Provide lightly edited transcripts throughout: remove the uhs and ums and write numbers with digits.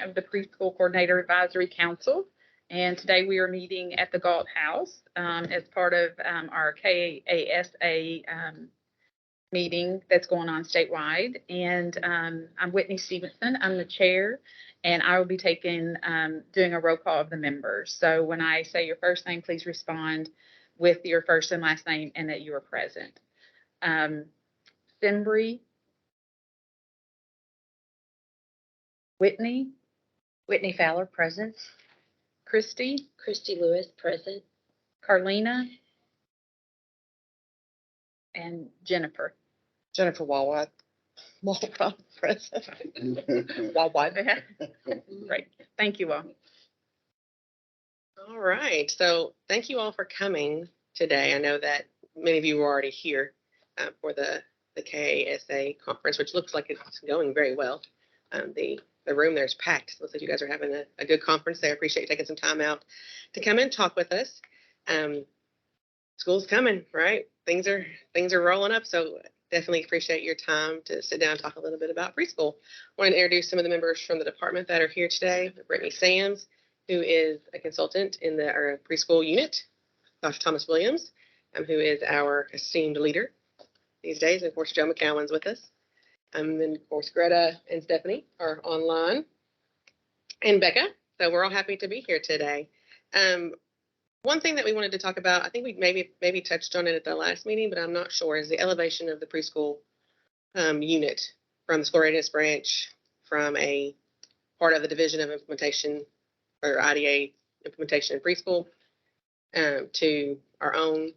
of the Preschool Coordinator Advisory Council. And today we are meeting at the Galt House as part of our KASA meeting that's going on statewide. And I'm Whitney Stevenson. I'm the chair, and I will be doing a roll call of the members. So when I say your first name, please respond with your first and last name and that you are present. Simbri, Whitney Fowler, present. Christy Lewis, present. Carlina, and Jennifer Walwad, present. Walwad. Great. Thank you all. All right. So thank you all for coming today. I know that many of you were already here for the KASA conference, which looks like it's going very well. The room there is packed. Looks like you guys are having a good conference there. I appreciate you taking some time out to come and talk with us. School's coming, right? Things are rolling up. So definitely appreciate your time to sit down and talk a little bit about preschool. I want to introduce some of the members from the department that are here today. Brittany Sams, who is a consultant in our preschool unit. Dr. Thomas Williams, who is our esteemed leader these days. And of course, Joe McCowan's with us. And of course, Greta and Stephanie are online. And Becca. So we're all happy to be here today. One thing that we wanted to talk about, I think we maybe touched on it at the last meeting, but I'm not sure, is the elevation of the preschool unit from the school readiness branch, from a part of the Division of Implementation or IDA implementation in preschool to our own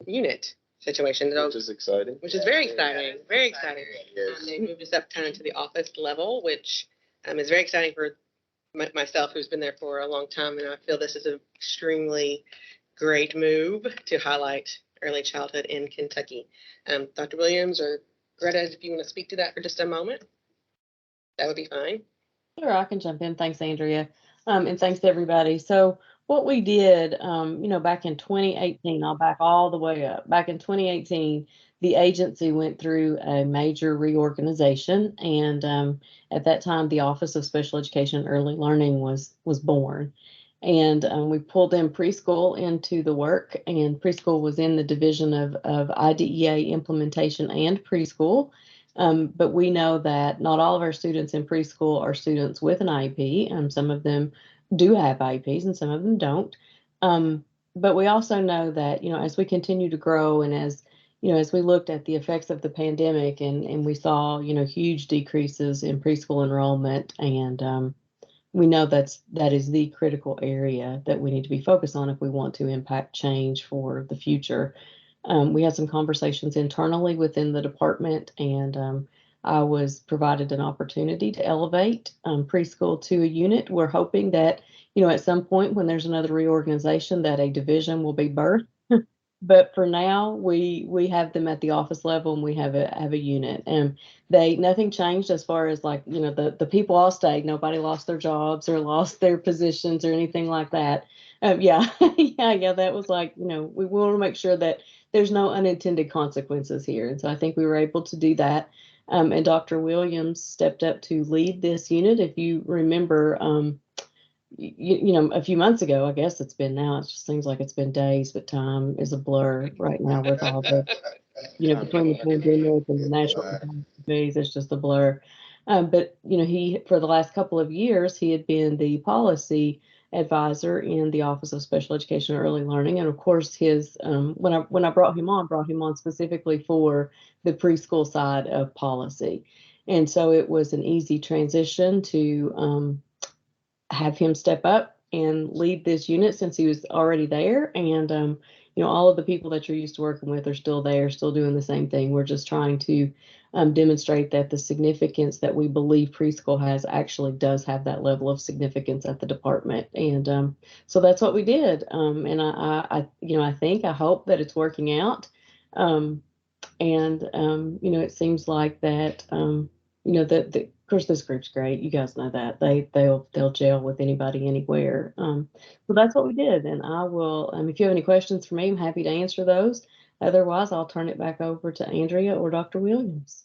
unit situation. Which is exciting. Which is very exciting. Very exciting. They moved us up kind of to the office level, which is very exciting for myself, who's been there for a long time. And I feel this is an extremely great move to highlight early childhood in Kentucky. Dr. Williams or Greta, if you want to speak to that for just a moment, that would be fine. Sure, I can jump in. Thanks, Andrea. And thanks to everybody. So what we did, back in 2018, I'll back all the way up. Back in 2018, the agency went through a major reorganization. And at that time, the Office of Special Education and Early Learning was born. And we pulled in preschool into the work, and preschool was in the division of IDEA implementation and preschool. But we know that not all of our students in preschool are students with an IEP. Some of them do have IEPs and some of them don't. But we also know that, as we continue to grow and as we looked at the effects of the pandemic and we saw, huge decreases in preschool enrollment, and we know that is the critical area that we need to be focused on if we want to impact change for the future. We had some conversations internally within the department, and I was provided an opportunity to elevate preschool to a unit. We're hoping that, at some point when there's another reorganization, that a division will be birthed. But for now, we have them at the office level, and we have a unit. And nothing changed as far as the people all stayed. Nobody lost their jobs or lost their positions or anything like that. Yeah, that was we want to make sure that there's no unintended consequences here. And so I think we were able to do that. And Dr. Williams stepped up to lead this unit. If you remember, a few months ago, I guess it's been now, it just seems like it's been days, but time is a blur right now with all the, between the pandemic and the national catastrophes, it's just a blur. But, for the last couple of years, he had been the policy advisor in the Office of Special Education and Early Learning. And of course, his when I brought him on specifically for the preschool side of policy. And so it was an easy transition to have him step up and lead this unit since he was already there. And, all of the people that you're used to working with are still there, still doing the same thing. We're just trying to demonstrate that the significance that we believe preschool has actually does have that level of significance at the department. And so that's what we did. And I hope that it's working out. It seems like that, of course, this group's great. You guys know that they'll gel with anybody, anywhere. So that's what we did. And I will, if you have any questions for me, I'm happy to answer those. Otherwise, I'll turn it back over to Andrea or Dr. Williams.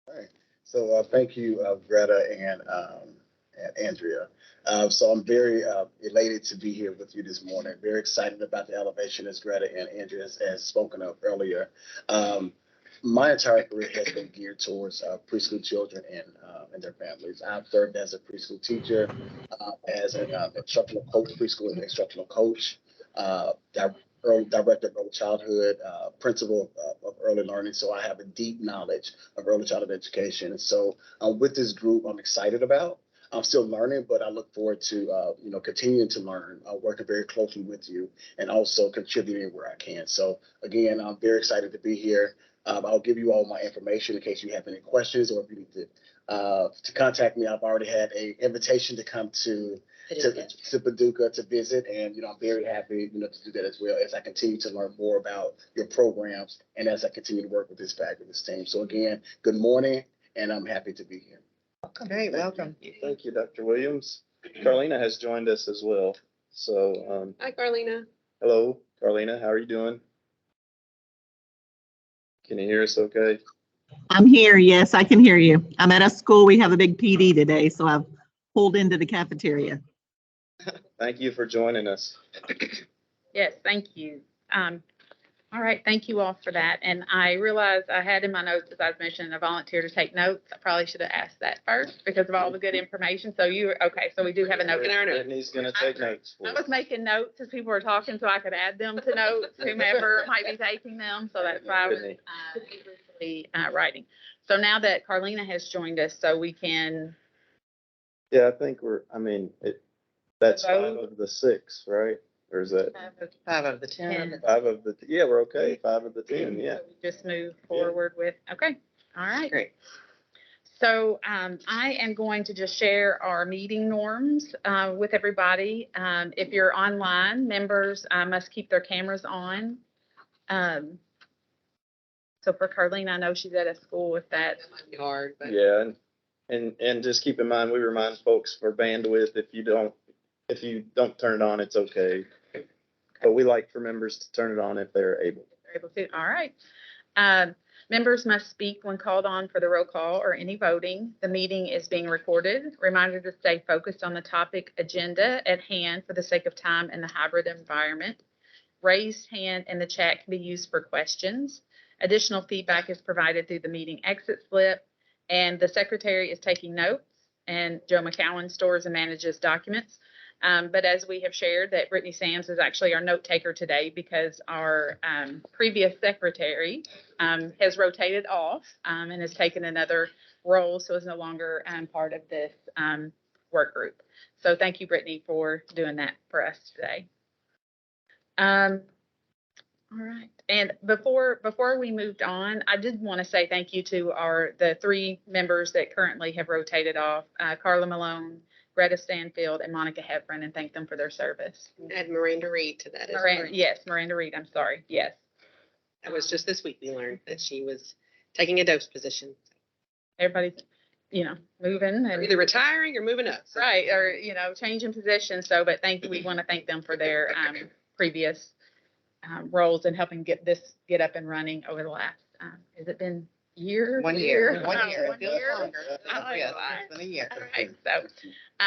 All right. So thank you, Greta and Andrea. So I'm very elated to be here with you this morning. Very excited about the elevation as Greta and Andrea has spoken of earlier. My entire career has been geared towards preschool children and their families. I've served as a preschool teacher, as an instructional coach, preschool instructional coach, director of early childhood, principal of early learning. So I have a deep knowledge of early childhood education. And so with this group, I'm excited about. I'm still learning, but I look forward to continuing to learn, working very closely with you, and also contributing where I can. So again, I'm very excited to be here. I'll give you all my information in case you have any questions or if you need to contact me. I've already had an invitation to come to Paducah to visit, and I'm very happy to do that as well as I continue to learn more about your programs and as I continue to work with this fabulous team. So again, good morning, and I'm happy to be here. Great, welcome. Thank you, Dr. Williams. Carlina has joined us as well. So, Hi, Carlina. hello, Carlina, how are you doing? Can you hear us okay? I'm here. Yes, I can hear you. I'm at a school. We have a big PD today, so I've pulled into the cafeteria. Thank you for joining us. Yes, thank you. All right, thank you all for that. And I realized I had in my notes, as I was mentioning, a volunteer to take notes. I probably should have asked that first because of all the good information. So okay, so we do have a note in our notes. Brittany's gonna take notes for I us. was making notes as people were talking so I could add them to notes, whomever might be taking them. So that's why I was vigorously writing. So now that Carlina has joined us, so we can. Yeah, I think that's Vote. 5 of the 6, right? Or is that 5 of the 10. 10. 5 of the, yeah, we're okay, 5 of the 10, yeah. Just move forward with, okay, all right. Great. So I am going to just share our meeting norms with everybody. If you're online, members must keep their cameras on. So for Carlene, I know she's at a school with that. Might be hard, but Yeah, and just keep in mind, we remind folks for bandwidth, if you don't turn it on, it's okay. But we like for members to turn it on if they're able. They're able to, all right. Members must speak when called on for the roll call or any voting. The meeting is being recorded. Reminder to stay focused on the topic agenda at hand for the sake of time in the hybrid environment. Raised hand in the chat can be used for questions. Additional feedback is provided through the meeting exit slip, and the secretary is taking notes, and Joe McCowan stores and manages documents. But as we have shared, that Brittany Sams is actually our note taker today because our previous secretary has rotated off and has taken another role, so is no longer part of this work group. So thank you, Brittany, for doing that for us today. All right. And before we moved on, I did want to say thank you to the 3 members that currently have rotated off, Carla Malone, Greta Stanfield, and Monica Heffron, and thank them for their service. add Miranda Reed to that as Miranda, well. yes, Miranda Reed, I'm sorry. Yes. That was just this week we learned that she was taking a dose position. Everybody's, moving Or and either retiring or moving up. So right, or, changing positions. So, but we want to thank them for their previous roles and helping get up and running over the last, has it been year? 1 year. 1 Oh, year. 1 It feels year. longer. Yes, it's been a year. All right, so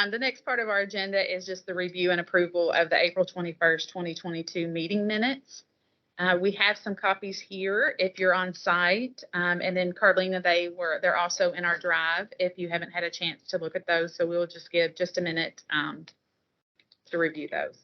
the next part of our agenda is just the review and approval of the April 21st, 2022 meeting minutes. We have some copies here if you're on site, and then Carlina, they're also in our drive if you haven't had a chance to look at those. So we'll just give just a minute to review those.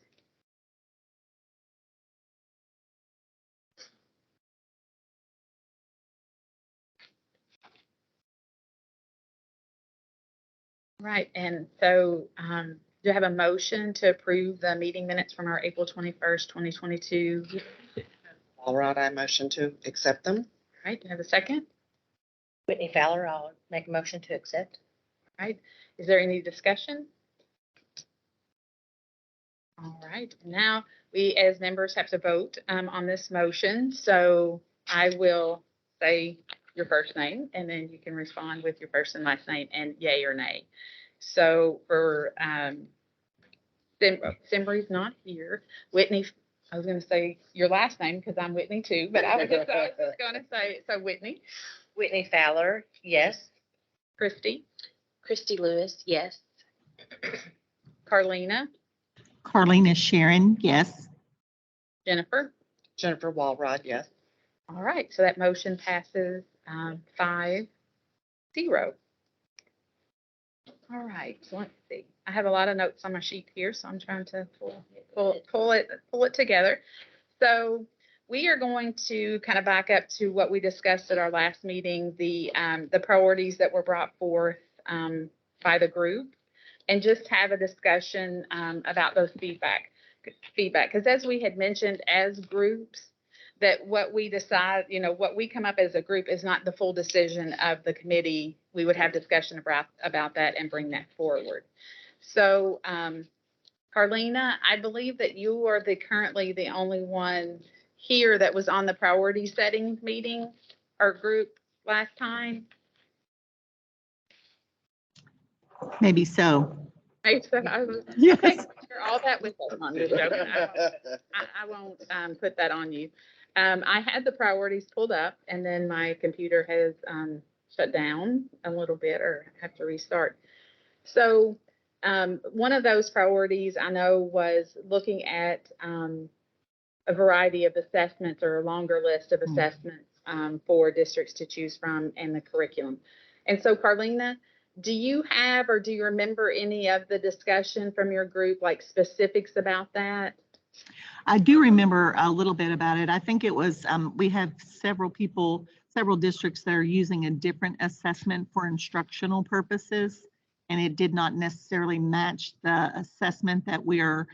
Right, and so do you have a motion to approve the meeting minutes from our April 21st, 2022? All right, I motion to accept them. Right, do you have a second? Whitney Fowler, I'll make a motion to accept. Right, is there any discussion? All right, now we as members have to vote on this motion. So I will say your first name and then you can respond with your first and last name and yay or nay. So for Simbry's not here. Whitney, I was going to say your last name because I'm Whitney too, but I was just going to say, so Whitney. Whitney Fowler, yes. Christy, Christy Lewis, yes. Carlina, Carlina Sharon, yes. Jennifer. Jennifer Walrod, yes. All right, so that motion passes 5-0. All right, so let's see. I have a lot of notes on my sheet here, so I'm trying to pull it together. So we are going to kind of back up to what we discussed at our last meeting, the priorities that were brought forth by the group, and just have a discussion about those feedback. Because as we had mentioned, as groups, that what we decide, what we come up as a group is not the full decision of the committee. We would have discussion about that and bring that forward. So, Carlina, I believe that you are currently the only one here that was on the priority setting meeting or group last time. Maybe so. I was, Yes. okay, sure, all that with us. I'm just joking. I won't put that on you. I had the priorities pulled up, and then my computer has shut down a little bit, or have to restart. So one of those priorities I know was looking at a variety of assessments, or a longer list of assessments for districts to choose from and the curriculum. And so, Carlina, do you have, or do you remember any of the discussion from your group, like specifics about that? I do remember a little bit about it. I think it was, we have several districts that are using a different assessment for instructional purposes, and it did not necessarily match the assessment that we are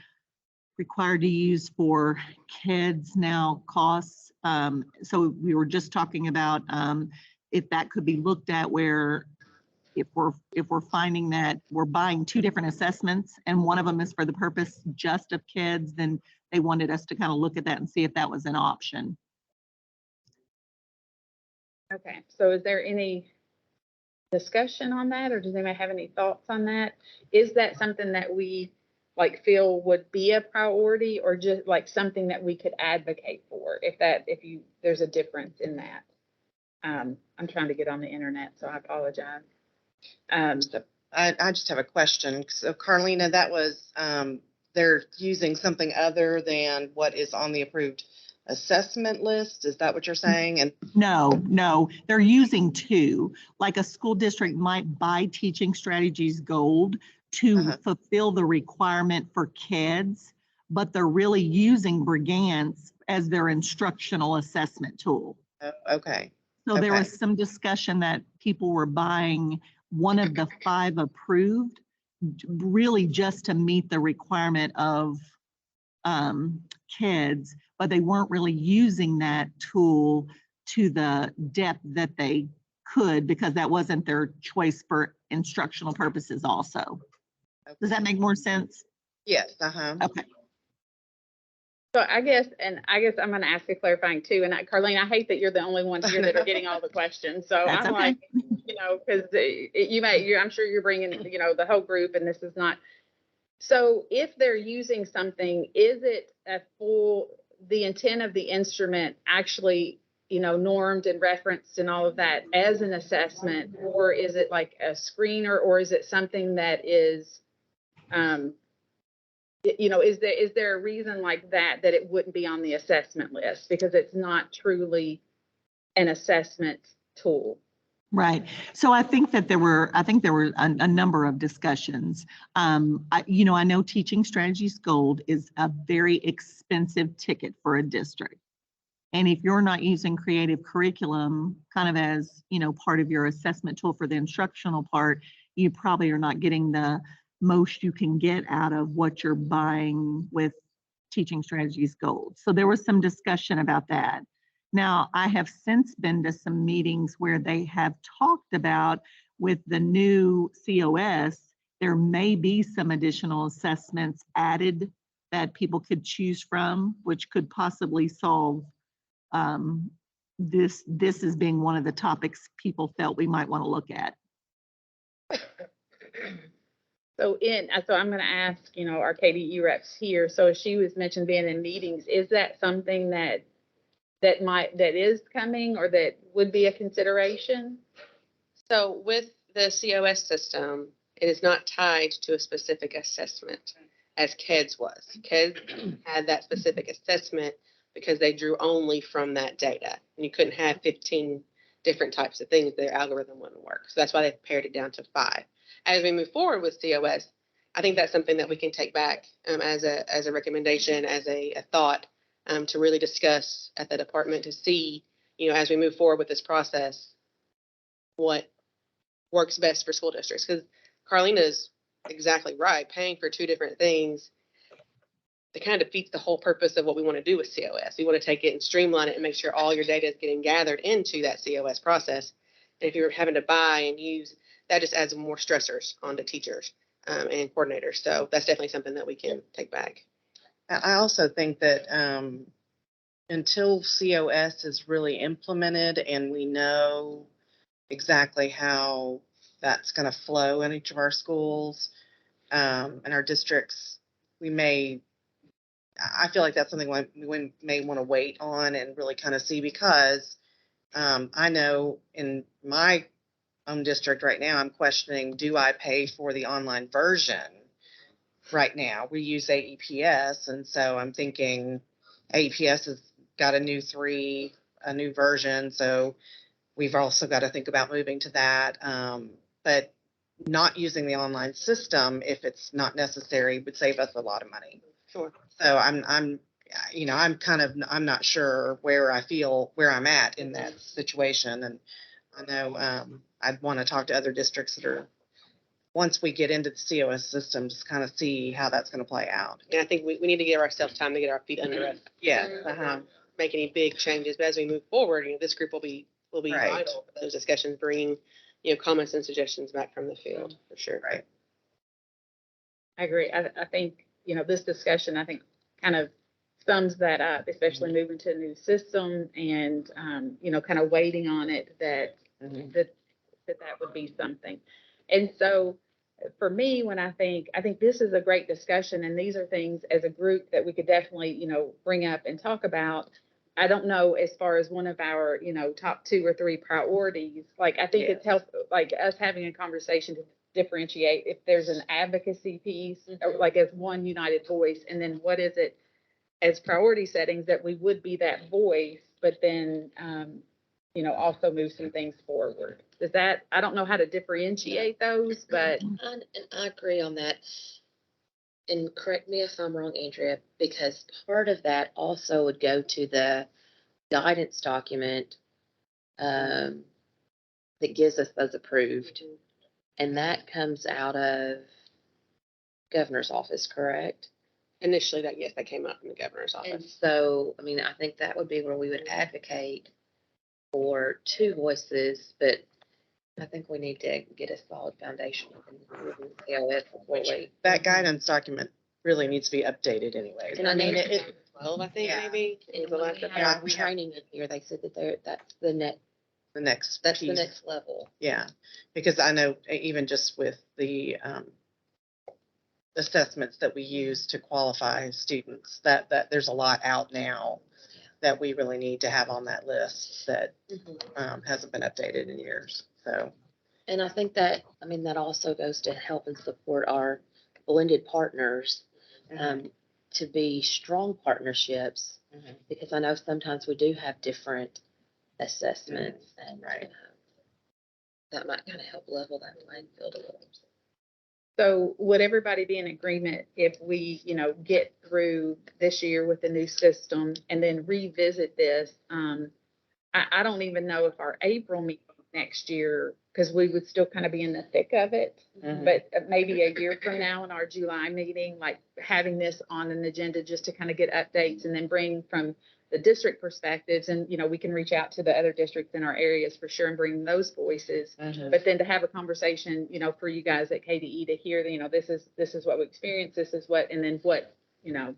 required to use for kids now costs. So we were just talking about if that could be looked at, where if we're finding that we're buying two different assessments and one of them is for the purpose just of kids, then they wanted us to kind of look at that and see if that was an option. Okay, so is there any discussion on that, or does anybody have any thoughts on that? Is that something that we feel would be a priority, or just like something that we could advocate for if there's a difference in that? I'm trying to get on the internet, so I apologize. I just have a question. So Carlina, that was, they're using something other than what is on the approved assessment list? Is that what you're saying? And No, they're using two. Like a school district might buy Teaching Strategies Gold to fulfill the requirement for kids, but they're really using Brigance as their instructional assessment tool. okay. So there Okay. was some discussion that people were buying one of the 5 approved, really just to meet the requirement of kids, but they weren't really using that tool to the depth that they could, because that wasn't their choice for instructional purposes also. Does that make more sense? Yes. Okay. So I guess I'm going to ask a clarifying too. And Carlene, I hate that you're the only one here that are getting all the questions. So That's I'm okay. like, because I'm sure you're bringing, the whole group, and this is not. So if they're using something, is it the intent of the instrument actually, normed and referenced and all of that as an assessment, or is it like a screener, or is it something that is, is there a reason like that it wouldn't be on the assessment list because it's not truly an assessment tool? Right. So I think there were a number of discussions. I know Teaching Strategies Gold is a very expensive ticket for a district. And if you're not using creative curriculum kind of as, part of your assessment tool for the instructional part, you probably are not getting the most you can get out of what you're buying with Teaching Strategies Gold. So there was some discussion about that. Now, I have since been to some meetings where they have talked about, with the new COS, there may be some additional assessments added that people could choose from, which could possibly solve this as being one of the topics people felt we might want to look at. So I'm going to ask, our KDE reps here. So she was mentioned being in meetings. Is that something that is coming, or that would be a consideration? So with the COS system, it is not tied to a specific assessment as KEDS was. KEDS had that specific assessment because they drew only from that data. And you couldn't have 15 different types of things. Their algorithm wouldn't work. So that's why they pared it down to 5. As we move forward with COS, I think that's something that we can take back as a recommendation, as a thought to really discuss at the department to see, as we move forward with this process, what works best for school districts. Because Carlina's exactly right. Paying for 2 different things, it kind of defeats the whole purpose of what we want to do with COS. We want to take it and streamline it and make sure all your data is getting gathered into that COS process. And if you're having to buy and use, that just adds more stressors onto teachers and coordinators. So that's definitely something that we can take back. I also think that until COS is really implemented and we know exactly how that's going to flow in each of our schools and our districts, I feel like that's something we may want to wait on and really kind of see, because I know in my own district right now, I'm questioning, do I pay for the online version? Right now, we use AEPS, and so I'm thinking AEPS has got a new version, so we've also got to think about moving to that. But not using the online system, if it's not necessary, would save us a lot of money. Sure. So I'm not sure where I'm at in that situation, and I know I'd want to talk to other districts that are, once we get into the COS system, just kind of see how that's going to play out. And I think we need to give ourselves time to get our feet under us. Yeah. Make any big changes. But as we move forward, this group will be Right. vital for those discussions, bringing comments and suggestions back from the field for sure. Right. I agree. I think, this discussion, I think kind of sums that up, especially moving to a new system and, kind of waiting on it that would be something. And so for me, when I think this is a great discussion, and these are things as a group that we could definitely, bring up and talk about. I don't know, as far as one of our, top 2 or 3 priorities, like, I think it's helpful, like us having a conversation to differentiate if there's an advocacy piece, or like as one united voice, and then what is it as priority settings that we would be that voice, but then, also move some things forward. I don't know how to differentiate those, but. And I agree on that. And correct me if I'm wrong, Andrea, because part of that also would go to the guidance document that gives us those approved. And that comes out of governor's office, correct? Initially, that came up from the governor's And office. so, I think that would be where we would advocate for 2 voices, but I think we need to get a solid foundation That guidance document really needs to be updated anyway. And I mean, it 12, I think, Yeah. maybe. and The when last we update. had our training in here, they said that that's the next The piece. next level. Yeah, because I know even just with the assessments that we use to qualify students, that there's a lot out now that we really need to have on that list that hasn't been updated in years. So, And I think that, that also goes to help and support our blended partners to be strong partnerships, because I know sometimes we do have different assessments, and Right. that might kind of help level that playing field a little. So would everybody be in agreement if we, get through this year with the new system and then revisit this? I don't even know if our April meeting next year, because we would still kind of be in the thick of it, but maybe a year from now in our July meeting, like having this on an agenda just to kind of get updates and then bring from the district perspectives, and, we can reach out to the other districts in our areas for sure and bring those voices. But then to have a conversation, for you guys at KDE to hear, this is what we experienced, this is what, and then what, having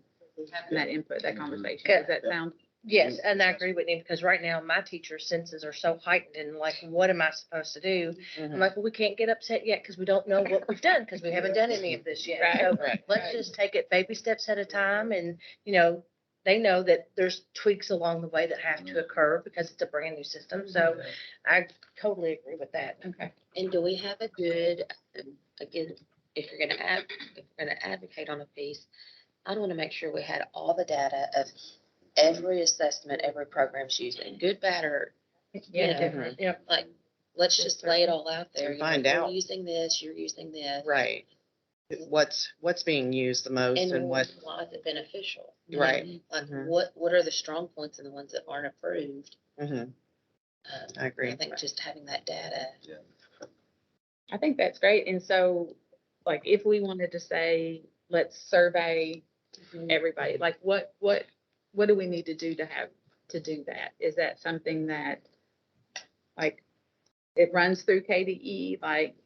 that input, that conversation. Does that sound? Yes, and I agree with you, because right now my teacher senses are so heightened, and like, what am I supposed to do? I'm like, well, we can't get upset yet because we don't know what we've done, because we haven't done any of this yet. Right. So let's just take it baby steps at a time, and, they know that there's tweaks along the way that have to occur because it's a brand new system. So I totally agree with that. Okay. And do we have a good, again, if you're gonna advocate on a piece, I'd want to make sure we had all the data of every assessment, every program's using, good, bad, or, Yeah, know, different. Yeah. like, let's just lay it all out there. And you know, find you're out. using this, you're using this. Right. What's being used the most and what, Why is it beneficial? right. Like, Mhm. what are the strong points and the ones that aren't approved? Mhm. I agree. I think just having that data. I think that's great. And so, like, if we wanted to say, let's survey everybody, like, what do we need to do to do that? Is that something that, like, it runs through KDE, like,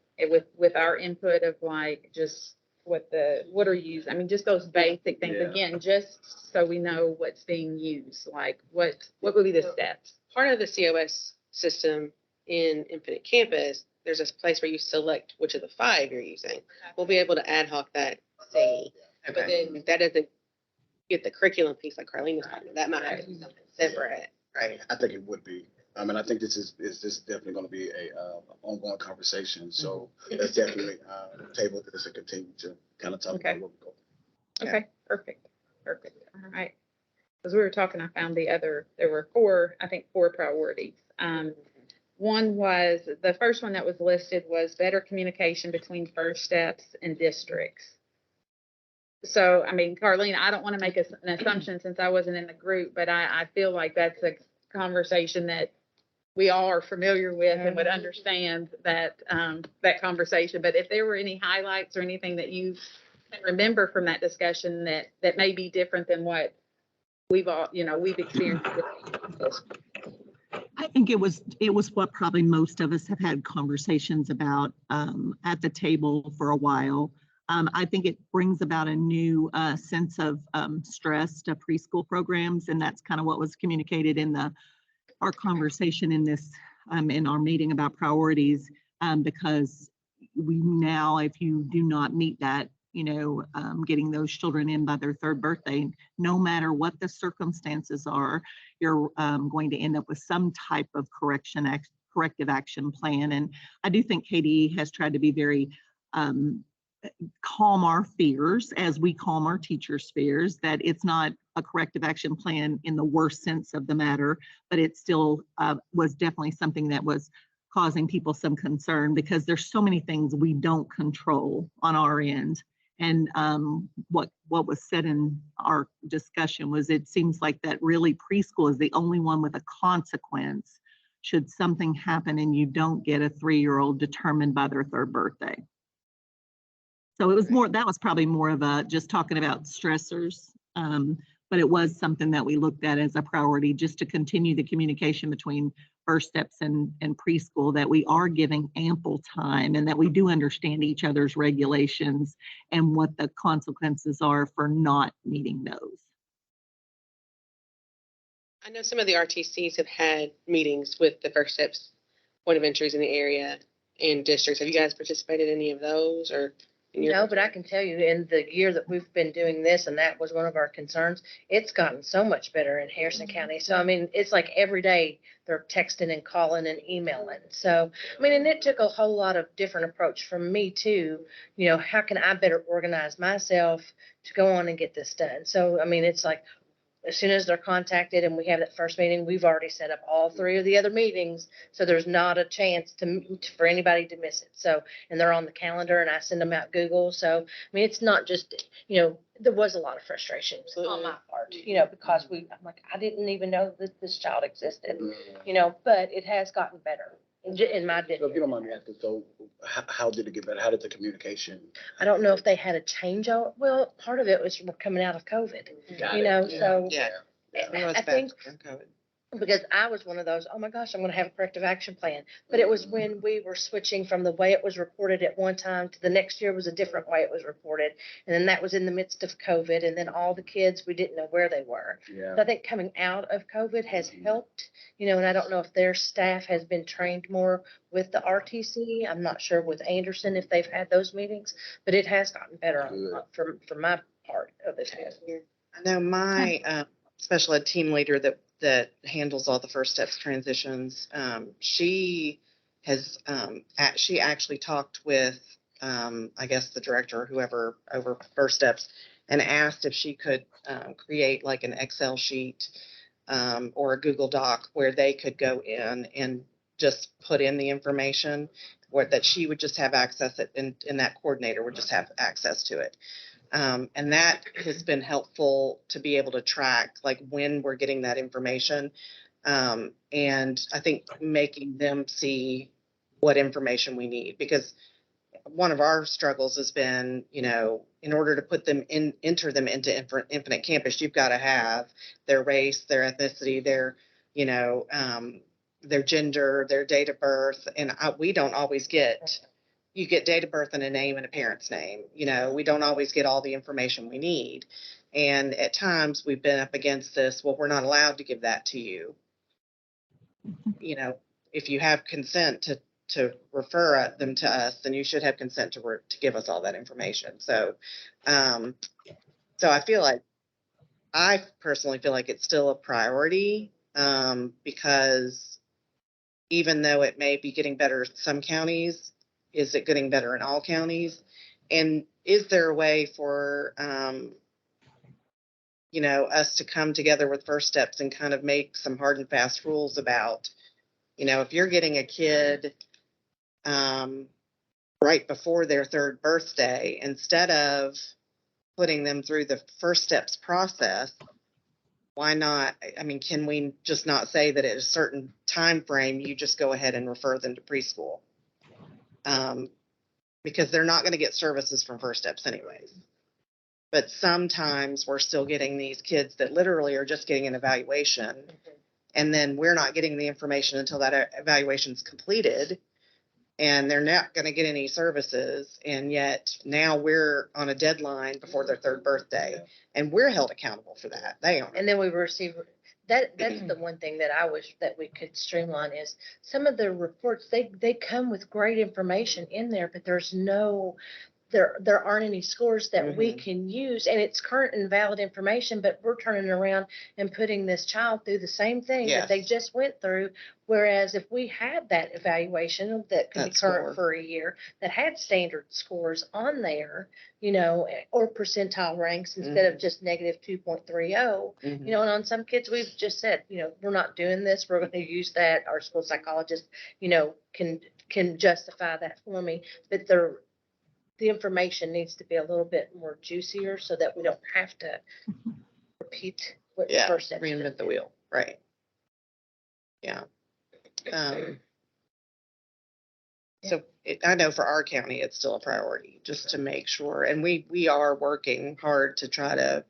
with our input of like, just what are used? I mean, just those basic things, Yeah. again, just so we know what's being used, like, what would be the steps? Part of the COS system in Infinite Campus, there's this place where you select which of the 5 you're using. We'll be able to ad hoc that thingy. But then that doesn't get the curriculum piece like Carlene was talking about. That might have to be something separate. Right. I think it would be. I mean, I think this is definitely going to be a ongoing conversation. So let's definitely table this and continue to kind of talk Okay. about where we go. Okay, perfect. All right. As we were talking, I found there were four priorities. One was, the first one that was listed was better communication between First Steps and districts. So, I mean, Carlene, I don't want to make an assumption since I wasn't in the group, but I feel like that's a conversation that we all are familiar with and would understand that conversation. But if there were any highlights or anything that you remember from that discussion that may be different than what we've experienced. I think it was what probably most of us have had conversations about at the table for a while. I think it brings about a new sense of stress to preschool programs, and that's kind of what was communicated in our conversation in this in our meeting about priorities. Because we now, if you do not meet that, getting those children in by their 3rd birthday, no matter what the circumstances are, you're going to end up with some type of corrective action plan. And I do think KDE has tried to be very calm our fears as we calm our teachers' fears, that it's not a corrective action plan in the worst sense of the matter, but it still was definitely something that was causing people some concern, because there's so many things we don't control on our end. And what was said in our discussion was, it seems like that really preschool is the only one with a consequence should something happen and you don't get a 3-year-old determined by their 3rd birthday. So it was that was probably more of a just talking about stressors, but it was something that we looked at as a priority, just to continue the communication between First Steps and preschool, that we are giving ample time and that we do understand each other's regulations and what the consequences are for not meeting those. I know some of the RTCs have had meetings with the First Steps point of entries in the area and districts. Have you guys participated in any of those, or? No, but I can tell you, in the year that we've been doing this, and that was one of our concerns, it's gotten so much better in Harrison County. So, I mean, it's like every day they're texting and calling and emailing. So, I mean, and it took a whole lot of different approach from me too. How can I better organize myself to go on and get this done? So, I mean, it's like, as soon as they're contacted and we have that first meeting, we've already set up all 3 of the other meetings. So there's not a chance for anybody to miss it. So, and they're on the calendar and I send them out Google. So, I mean, it's not just, there was a lot of frustration on my part, because I'm like, I didn't even know that this child existed, but it has gotten better in my So if you district. don't mind me asking, so how did it get better? How did the communication? I don't know if they had a change. Well, part of it was we're coming out of COVID, so. Yeah. It was I think bad during COVID. because I was one of those, oh my gosh, I'm going to have a corrective action plan. But it was when we were switching from the way it was reported at one time to the next year was a different way it was reported. And then that was in the midst of COVID. And then all the kids, we didn't know where they were. Yeah. So I think coming out of COVID has helped, and I don't know if their staff has been trained more with the RTC. I'm not sure with Anderson if they've had those meetings, but it has gotten better from my part of it. I know my special ed team leader that handles all the First Steps transitions, she has, she actually talked with, I guess the director or whoever over First Steps, and asked if she could create like an Excel sheet or a Google Doc where they could go in and just put in the information, or that she would just have access it, and that coordinator would just have access to it. And that has been helpful to be able to track like when we're getting that information. And I think making them see what information we need, because one of our struggles has been, in order to put them in, enter them into Infinite Campus, you've got to have their race, their ethnicity, their gender, their date of birth. And we don't always get, you get date of birth and a name and a parent's name. We don't always get all the information we need. And at times we've been up against this, well, we're not allowed to give that to you. If you have consent to refer them to us, then you should have consent to give us all that information. So I feel like, I personally feel like it's still a priority, because even though it may be getting better in some counties, is it getting better in all counties? And is there a way for, us to come together with First Steps and kind of make some hard and fast rules about, if you're getting a kid right before their third birthday, instead of putting them through the First Steps process, why not? I mean, can we just not say that at a certain time frame, you just go ahead and refer them to preschool? Because they're not going to get services from First Steps anyways. But sometimes we're still getting these kids that literally are just getting an evaluation, and then we're not getting the information until that evaluation is completed, and they're not going to get any services. And yet now we're on a deadline before their third birthday, and we're held accountable for that. They aren't. And then we receive that's the one thing that I wish that we could streamline is some of the reports, they come with great information in there, but there's no, there aren't any scores that we can use, and it's current and valid information, but we're turning around and putting this child through the same thing that they just went through. Whereas if we had that evaluation that could be current for a year, that had standard scores on there, or percentile ranks instead of just negative 2.30, and on some kids, we've just said, we're not doing this. We're going to use that. Our school psychologist, can justify that for me, but the information needs to be a little bit more juicier so that we don't have to repeat what First Steps reinvent the wheel. Right. Yeah. So I know for our county, it's still a priority just to make sure. And we are working hard to try to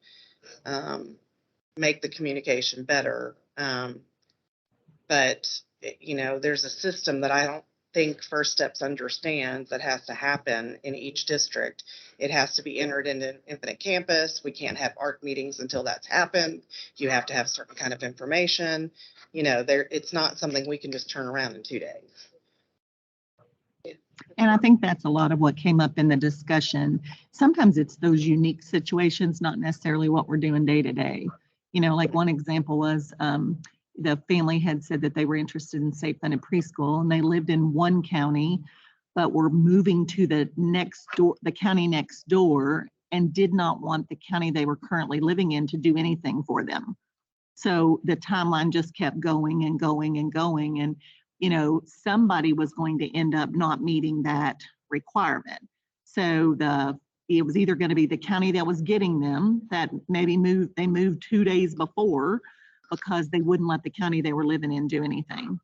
make the communication better. But, there's a system that I don't think First Steps understands that has to happen in each district. It has to be entered into Infinite Campus. We can't have ARC meetings until that's happened. You have to have certain kind of information. It's not something we can just turn around in 2 days. And I think that's a lot of what came up in the discussion. Sometimes it's those unique situations, not necessarily what we're doing day to day. Like one example was the family had said that they were interested in safe funded preschool, and they lived in one county, but were moving to the county next door, and did not want the county they were currently living in to do anything for them. So the timeline just kept going and going and going. And, somebody was going to end up not meeting that requirement. So it was either going to be the county that was getting them that maybe they moved 2 days before because they wouldn't let the county they were living in do anything.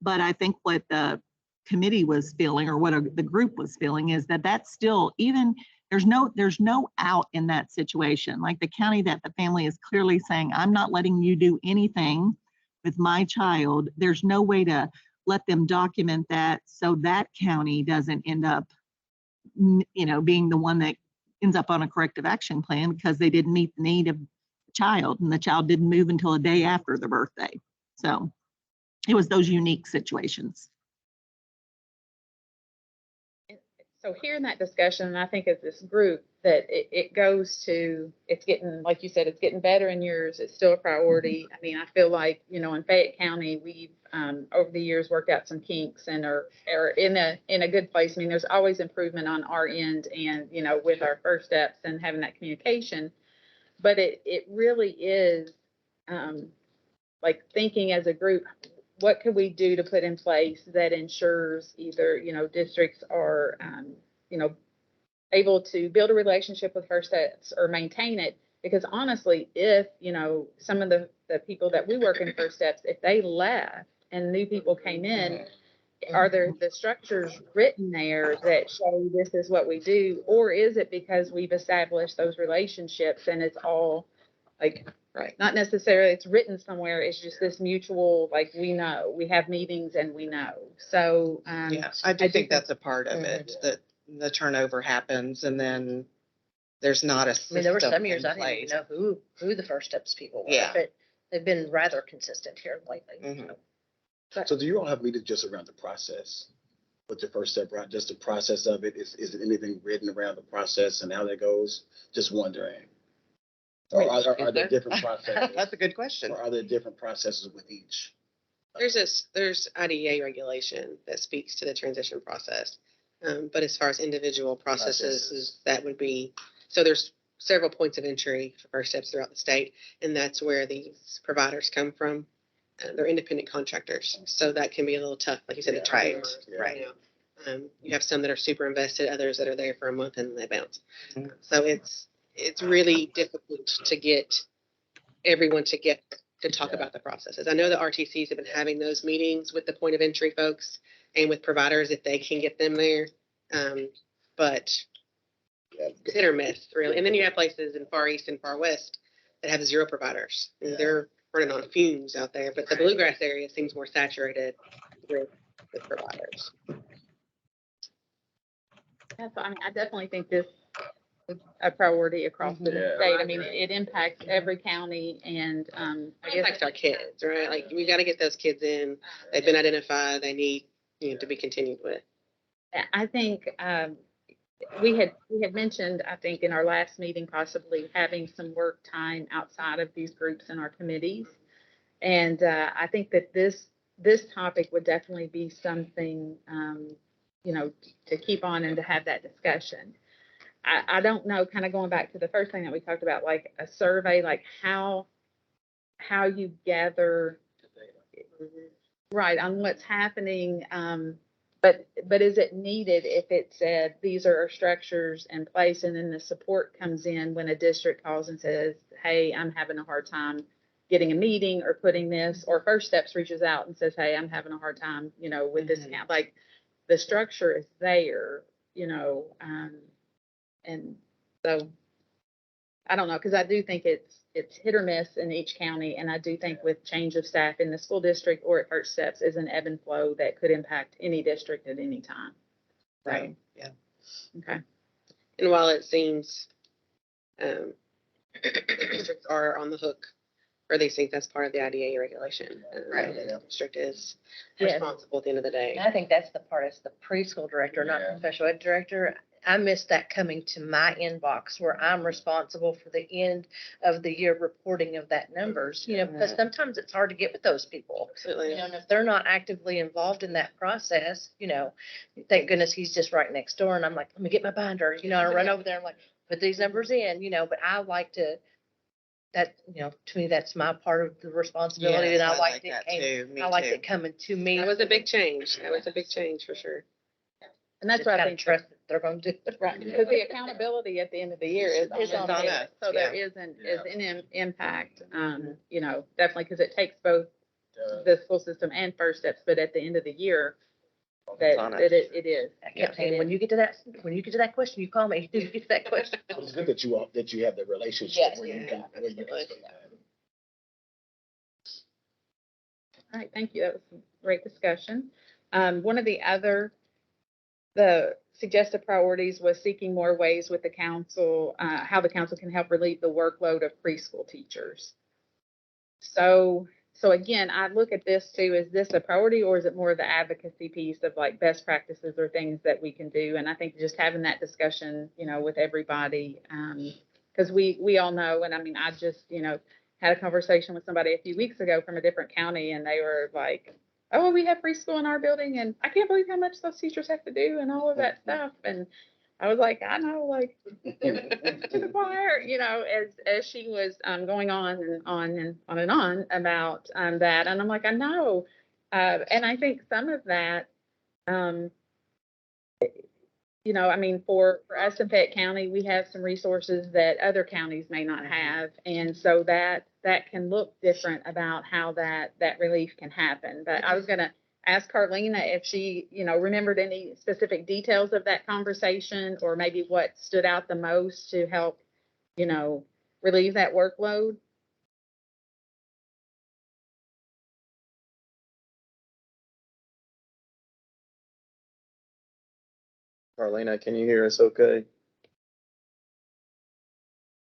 But I think what the committee was feeling, or what the group was feeling, is that that's still, even there's no out in that situation. Like the county that the family is clearly saying, I'm not letting you do anything with my child. There's no way to let them document that so that county doesn't end up, being the one that ends up on a corrective action plan because they didn't meet the need of the child, and the child didn't move until a day after the birthday. So it was those unique situations. So hearing that discussion, and I think as this group, that it goes to, it's getting, like you said, it's getting better in yours. It's still a priority. I mean, I feel like, you know, in Fayette County, we've, over the years worked out some kinks and are in a good place. I mean, there's always improvement on our end and, you know, with our first steps and having that communication. But it really is, like thinking as a group, what could we do to put in place that ensures either, you know, districts are, you know, able to build a relationship with First Steps or maintain it? Because honestly, if, you know, some of the people that we work in First Steps, if they left and new people came in, are there the structures written there that show this is what we do? Or is it because we've established those relationships and it's all like, Right. not necessarily it's written somewhere, it's just this mutual, like, we know, we have meetings and we know. So, Yeah, I do think that's a part of it, that the turnover happens and then there's not a I mean, there were system some years in I didn't even place. know who the First Steps people were, Yeah. but they've been rather consistent here lately. Mhm. So do you all have meetings just around the process? With the first step, right? Just the process of it? Is it anything written around the process and how that goes? Just wondering. Or are there different processes? That's a good question. Or are there different processes with each? There's IDEA regulation that speaks to the transition process. But as far as individual processes, that would be, so there's several points of entry for First Steps throughout the state, and that's where these providers come from. They're independent contractors, so that can be a little tough, like you said, to track. Yeah. Right. You have some that are super invested, others that are there for a month and they bounce. Mhm. So it's really difficult to get everyone to talk about the processes. I know the RTCs have been having those meetings with the point of entry folks and with providers if they can get them there. But it's hit or miss, really. And then you have places in Far East and Far West that have 0 providers. And they're running on fumes out there. But the bluegrass area seems more saturated with providers. Yeah, so I mean, I definitely think this is a priority across the Yeah. state. I mean, it impacts every county and, I It guess. impacts our kids, right? Like, we got to get those kids in. They've been identified. They need, to be continued with. I think, we had mentioned, I think in our last meeting, possibly having some work time outside of these groups and our committees. And, I think that this topic would definitely be something, you know, to keep on and to have that discussion. I don't know, kind of going back to the first thing that we talked about, like a survey, like how you gather, right, on what's happening. But is it needed if it said, these are our structures in place, and then the support comes in when a district calls and says, hey, I'm having a hard time getting a meeting or putting this, or First Steps reaches out and says, hey, I'm having a hard time, you know, with this account. Like, the structure is there, you know, and so I don't know, because I do think it's hit or miss in each county, and I do think with change of staff in the school district or at First Steps is an ebb and flow that could impact any district at any time. Right. Yeah. Okay. And while it seems districts are on the hook for these things, that's part of the IDA regulation. Right. The district is Yes. responsible at the end of the day. And I think that's the part, as the preschool director, not the special ed director. I miss that coming to my inbox where I'm responsible for the end of the year reporting of that numbers, you know, because sometimes it's hard to get with those people. Absolutely. You know, and if they're not actively involved in that process, you know, thank goodness he's just right next door. And I'm like, let me get my binder, you know, and I run over there and like, put these numbers in, you know, but I like to, that, you know, to me, that's my part of the responsibility. Yes, And I like that it too. Me I like too. it coming to me. That was a big change. That was a big change for sure. And that's Just what I gotta think. trust that they're gonna do it. Right, because the accountability at the end of the year is Is on on us. us, So there yeah. is an impact, you know, definitely, because it takes both the school system and First Steps, but at the end of the year, that on us. it is. I kept saying, when you get to that question, you call me. You get to that question. It's good that you have the relationship Yes. where you can. Where you can Absolutely. All right, thank you. That was some great discussion. One of the suggested priorities was seeking more ways with the council, how the council can help relieve the workload of preschool teachers. So So again, I look at this too, is this a priority or is it more of the advocacy piece of like best practices or things that we can do? And I think just having that discussion, with everybody, because we all know, and I mean, I just, had a conversation with somebody a few weeks ago from a different county and they were like, oh, we have preschool in our building and I can't believe how much those teachers have to do and all of that stuff. And I was like, I know, like to the choir, as she was going on and on and on and on about that. And I'm like, I know. And I think some of that, I mean, for us in Fayette County, we have some resources that other counties may not have. And so that can look different about how that relief can happen. But I was going to ask Carlina if she, remembered any specific details of that conversation or maybe what stood out the most to help, relieve that workload. Carlina, can you hear us okay?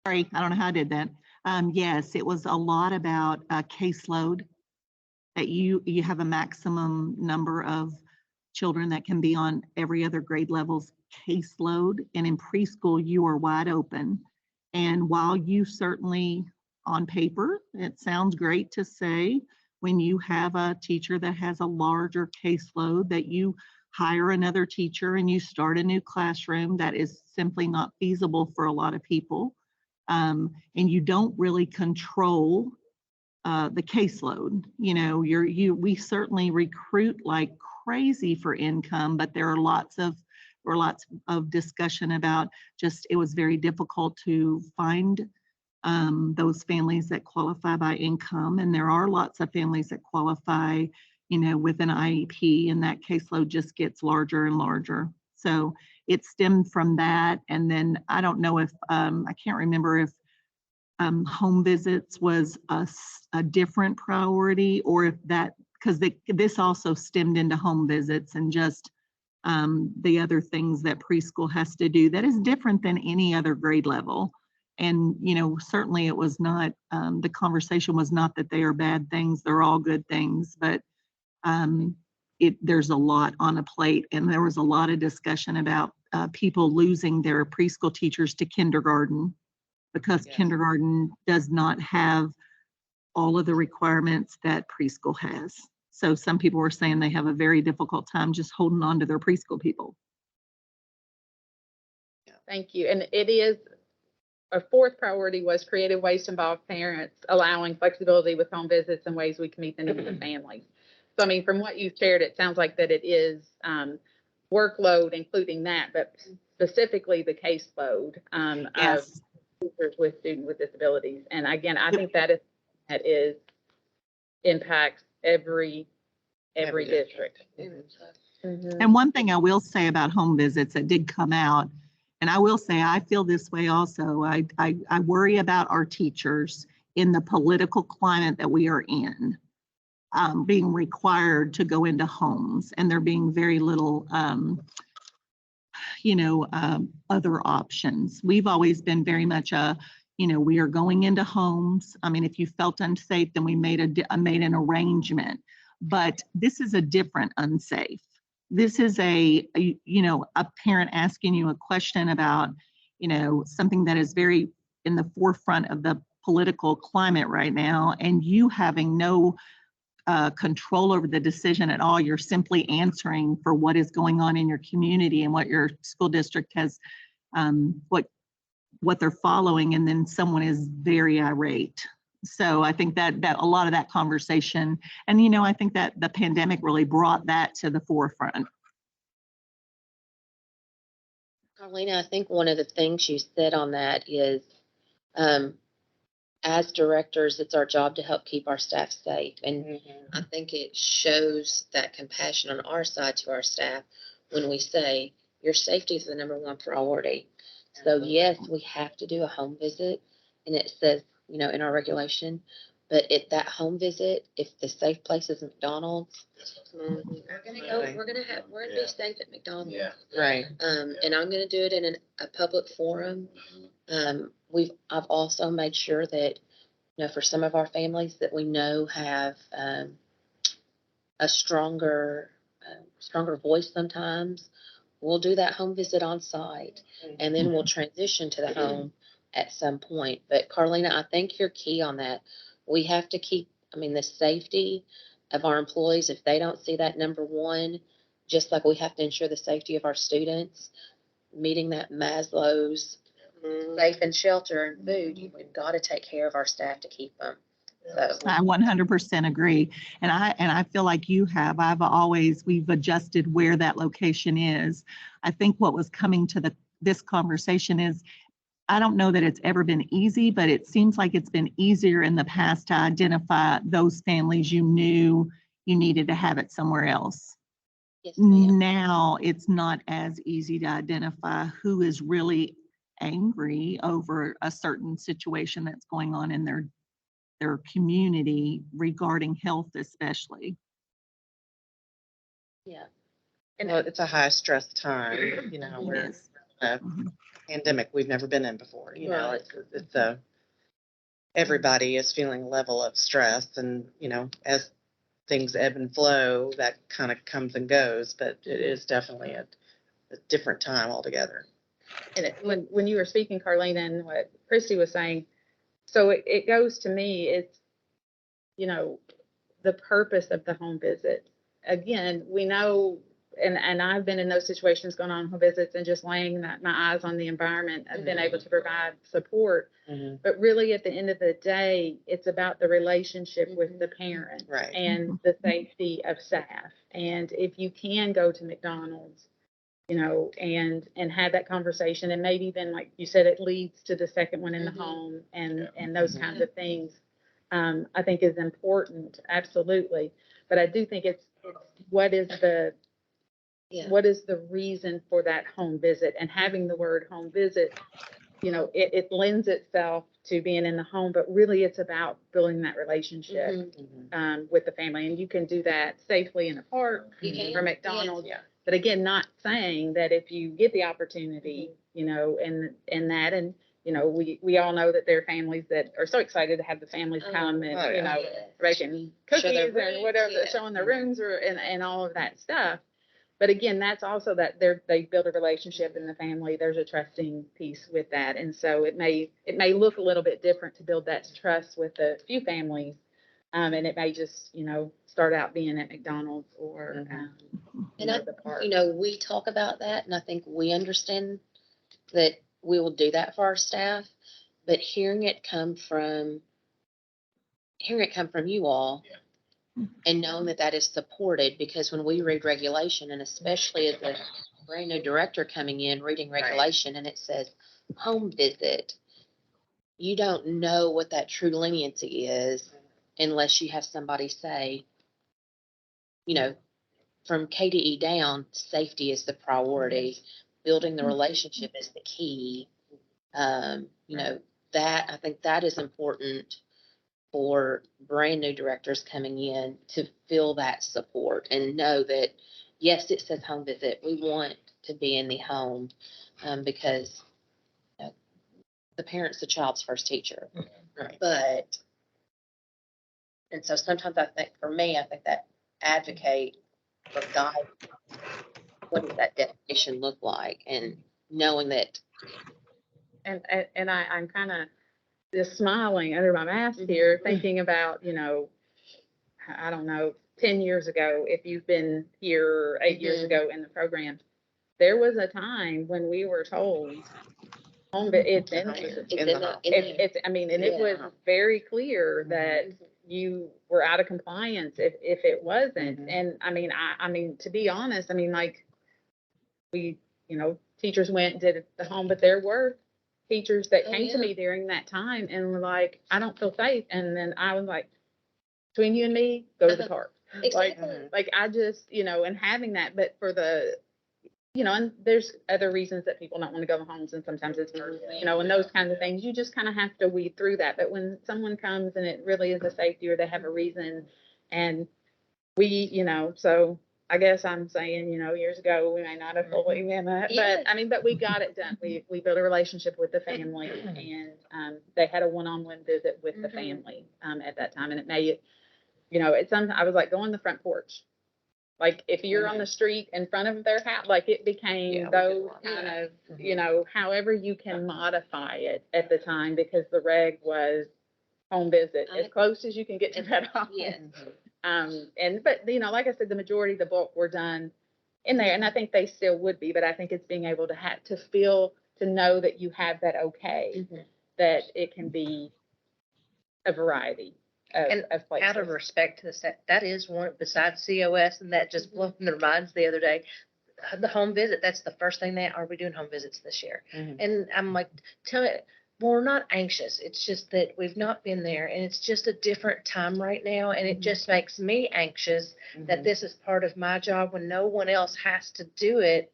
Sorry, I don't know how I did that. Yes, it was a lot about caseload, that you have a maximum number of children that can be on every other grade level's caseload. And in preschool, you are wide open. And while you certainly, on paper, it sounds great to say, when you have a teacher that has a larger caseload, that you hire another teacher and you start a new classroom, that is simply not feasible for a lot of people. And you don't really control the caseload. We certainly recruit like crazy for income, but there are lots of discussion about just, it was very difficult to find those families that qualify by income. And there are lots of families that qualify, with an IEP, and that caseload just gets larger and larger. So it stemmed from that. And then I don't know if, I can't remember if home visits was a different priority, or if that, because this also stemmed into home visits and just the other things that preschool has to do that is different than any other grade level. And, certainly it was not, the conversation was not that they are bad things, they're all good things, but there's a lot on a plate. And there was a lot of discussion about people losing their preschool teachers to kindergarten, because Yes. kindergarten does not have all of the requirements that preschool has. So some people were saying they have a very difficult time just holding on to their preschool people. Thank you. And it is a fourth priority was creative ways to involve parents, allowing flexibility with home visits and ways we can meet the needs of families. So, I mean, from what you've shared, it sounds like that it is workload, including that, but specifically the caseload Yes. of teachers with students with disabilities. And again, I think that is impacts every district. Mhm. And one thing I will say about home visits that did come out, and I will say I feel this way also, I worry about our teachers in the political climate that we are in, being required to go into homes, and there being very little other options. We've always been very much we are going into homes. I mean, if you felt unsafe, then we made an arrangement. But this is a different unsafe. This is a parent asking you a question about, something that is very in the forefront of the political climate right now, and you having no control over the decision at all. You're simply answering for what is going on in your community and what your school district has, what they're following, and then someone is very irate. So I think that a lot of that conversation, and I think that the pandemic really brought that to the forefront. Carlina, I think one of the things you said on that is, as directors, it's our job to help keep our staff safe. And I think it shows that compassion on our side to our staff when we say your safety is the number one priority. So yes, we have to do a home visit, and it says, in our regulation, but at that home visit, if the safe place is McDonald's, we're gonna be safe at McDonald's. Yeah. Right. And I'm gonna do it in a public forum. I've also made sure that for some of our families that we know have, a stronger voice sometimes, we'll do that home visit on site, and then we'll transition to the home at some point. But Carlina, I think you're key on that. We have to keep, the safety of our employees. If they don't see that number one, just like we have to ensure the safety of our students, meeting that Maslow's safe and shelter and food, we've got to take care of our staff to keep them. So I 100% agree. And I feel like we've adjusted where that location is. I think what was coming to this conversation is, I don't know that it's ever been easy, but it seems like it's been easier in the past to identify those families you knew you needed to have it somewhere else. yes, ma'am. Now it's not as easy to identify who is really angry over a certain situation that's going on in their community regarding health, especially. Yeah. And it's a high stress time, we're Yes. in a Mhm. pandemic we've never been in before, Right. it's everybody is feeling a level of stress, and, as things ebb and flow, that kind of comes and goes, but it is definitely a different time altogether. And when you were speaking, Carlene, and what Christy was saying, so it goes to me, it's, the purpose of the home visit. Again, we know, and I've been in those situations going on home visits and just laying my eyes on the environment. I've been able to provide support. Mhm. But really, at the end of the day, it's about the relationship with the parent Right. and the safety of staff. And if you can go to McDonald's, and have that conversation, and maybe then, like you said, it leads to the second one in the home, and those kinds of things, I think is important, absolutely. But I do think it's what is the Yeah. what is the reason for that home visit, and having the word home visit, it lends itself to being in the home, but really it's about building that relationship Mhm. with the family, and you can do that safely in a park You can, or McDonald's. Yeah. But again, not saying that if you get the opportunity, and that, and, we all know that there are families that are so excited to have the families come and, Oh, yeah. making Show their cookies and whatever, rooms, yeah. showing their rooms and all of that stuff. But again, that's also that they build a relationship in the family. There's a trusting piece with that. And so it may look a little bit different to build that trust with a few families. And it may just, start out being at McDonald's or, And the park. we talk about that, and I think we understand that we will do that for our staff, but hearing it come from you all, and knowing that that is supported, because when we read regulation, and especially as a brand new director coming in, reading Right. regulation, and it says home visit, you don't know what that true leniency is unless you have somebody say, from KDE down, safety is the priority. Building the relationship is the key. That, I think that is important for brand new directors coming in to feel that support and know that, yes, it says home visit. We want to be in the home, because the parent's the child's first teacher. Right. But, and so sometimes I think that advocate or guide, what does that definition look like? And knowing that, And I'm kind of just smiling under my mask here, thinking about, I don't know, 10 years ago, if you've been here 8 years ago in the program, there was a time when we were told it's in there. it's in the, It was very clear that you were out of compliance if it wasn't. And to be honest, like we, teachers went and did the home, but there were teachers that came to me during that time and were like, I don't feel safe. And then I was like, between you and me, go to the park. exactly. Like I just, and having that, but for the, and there's other reasons that people don't want to go to homes, and sometimes it's, and those kinds of things. You just kind of have to weed through that. But when someone comes and it really is a safety, or they have a reason, and we, so I guess I'm saying, years ago, we may not have fully been that, Yeah. but I mean, but we got it done. We built a relationship with the family and, they had a one-on-one visit with the Mhm. family, at that time. And it made it, I was like, go on the front porch. Like if you're on the street in front of their house, like it became Yeah, we did those a lot. kind of, Mhm. however you can modify it at the time, because the reg was home visit, as close as you can get to that home. Yes. But like I said, the majority of the bulk were done in there, and I think they still would be, but I think it's being able to know that you have that okay, Mhm. that it can be a variety And of places. out of respect to the set, that is one, besides COS, and that just blew their minds the other day. The home visit, that's the first thing are we doing home visits this year? Mhm. And I'm like, tell it, well, we're not anxious. It's just that we've not been there and it's just a different time right now. And it just makes me anxious that this is part of my job when no one else has to do it,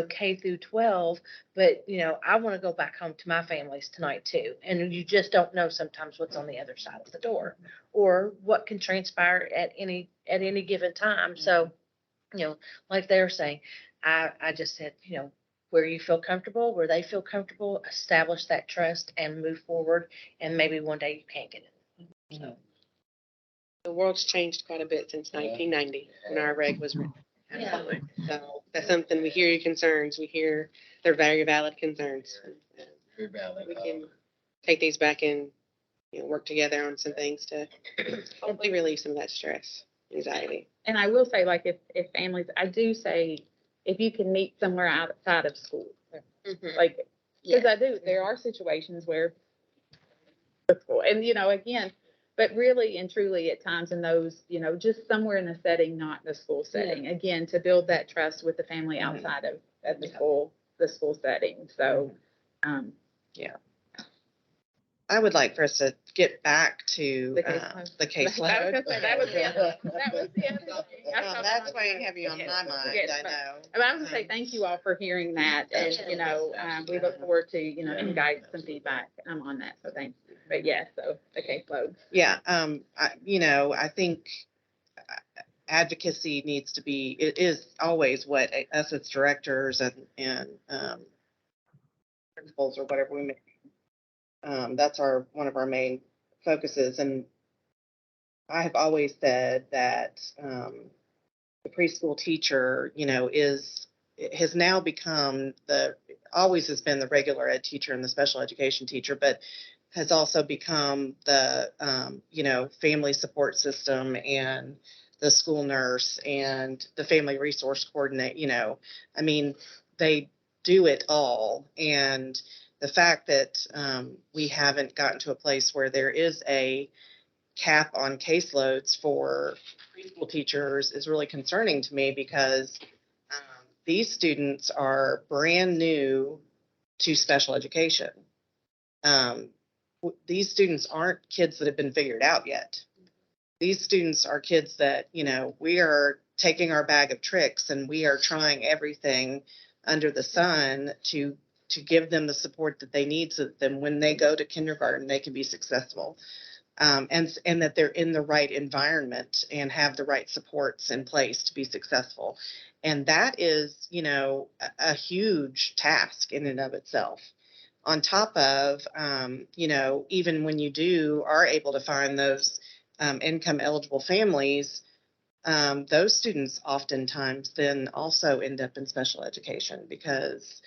K through 12. But, I want to go back home to my families tonight too. And you just don't know sometimes what's on the other side of the door or what can transpire at any given time. So, like they're saying, I just said, where you feel comfortable, where they feel comfortable, establish that trust and move forward. And maybe one day you can't get it. So, The world's changed quite a bit since Yeah. 1990 when our reg was written. Yeah. Absolutely. So that's something, we hear your concerns. We hear they're very valid concerns. Very valid. We can take these back and, work together on some things to hopefully relieve some of that stress, anxiety. And I will say, like, if families, I do say, if you can meet somewhere outside of school, like, because I do, there are situations where, and, again, but really and truly at times in those, just somewhere in the setting, not the school setting, again, to build that trust with the family outside of the school setting. So, I would like for us to get back to The caseload. the I was caseload. gonna say, that was the other thing. I thought That's about way that. heavy on my mind, Yes, I know. But I was gonna say, thank you all for hearing that, and, we look forward to, any guidance and feedback, on that, so thank you. But yeah, so, the caseload. Yeah, I think advocacy needs to be, it is always what us as directors and principals or whatever we make. That's one of our main focuses. And I have always said that the preschool teacher, has now become always has been the regular ed teacher and the special education teacher, but has also become the, family support system and the school nurse and the family resource coordinator. I mean, they do it all. And the fact that we haven't gotten to a place where there is a cap on caseloads for preschool teachers is really concerning to me, because these students are brand new to special education. These students aren't kids that have been figured out yet. These students are kids that, we are taking our bag of tricks and we are trying everything under the sun to give them the support that they need so that then when they go to kindergarten, they can be successful. And that they're in the right environment and have the right supports in place to be successful. And that is, a huge task in and of itself. On top of, even when you are able to find those income eligible families, those students oftentimes then also end up in special education, because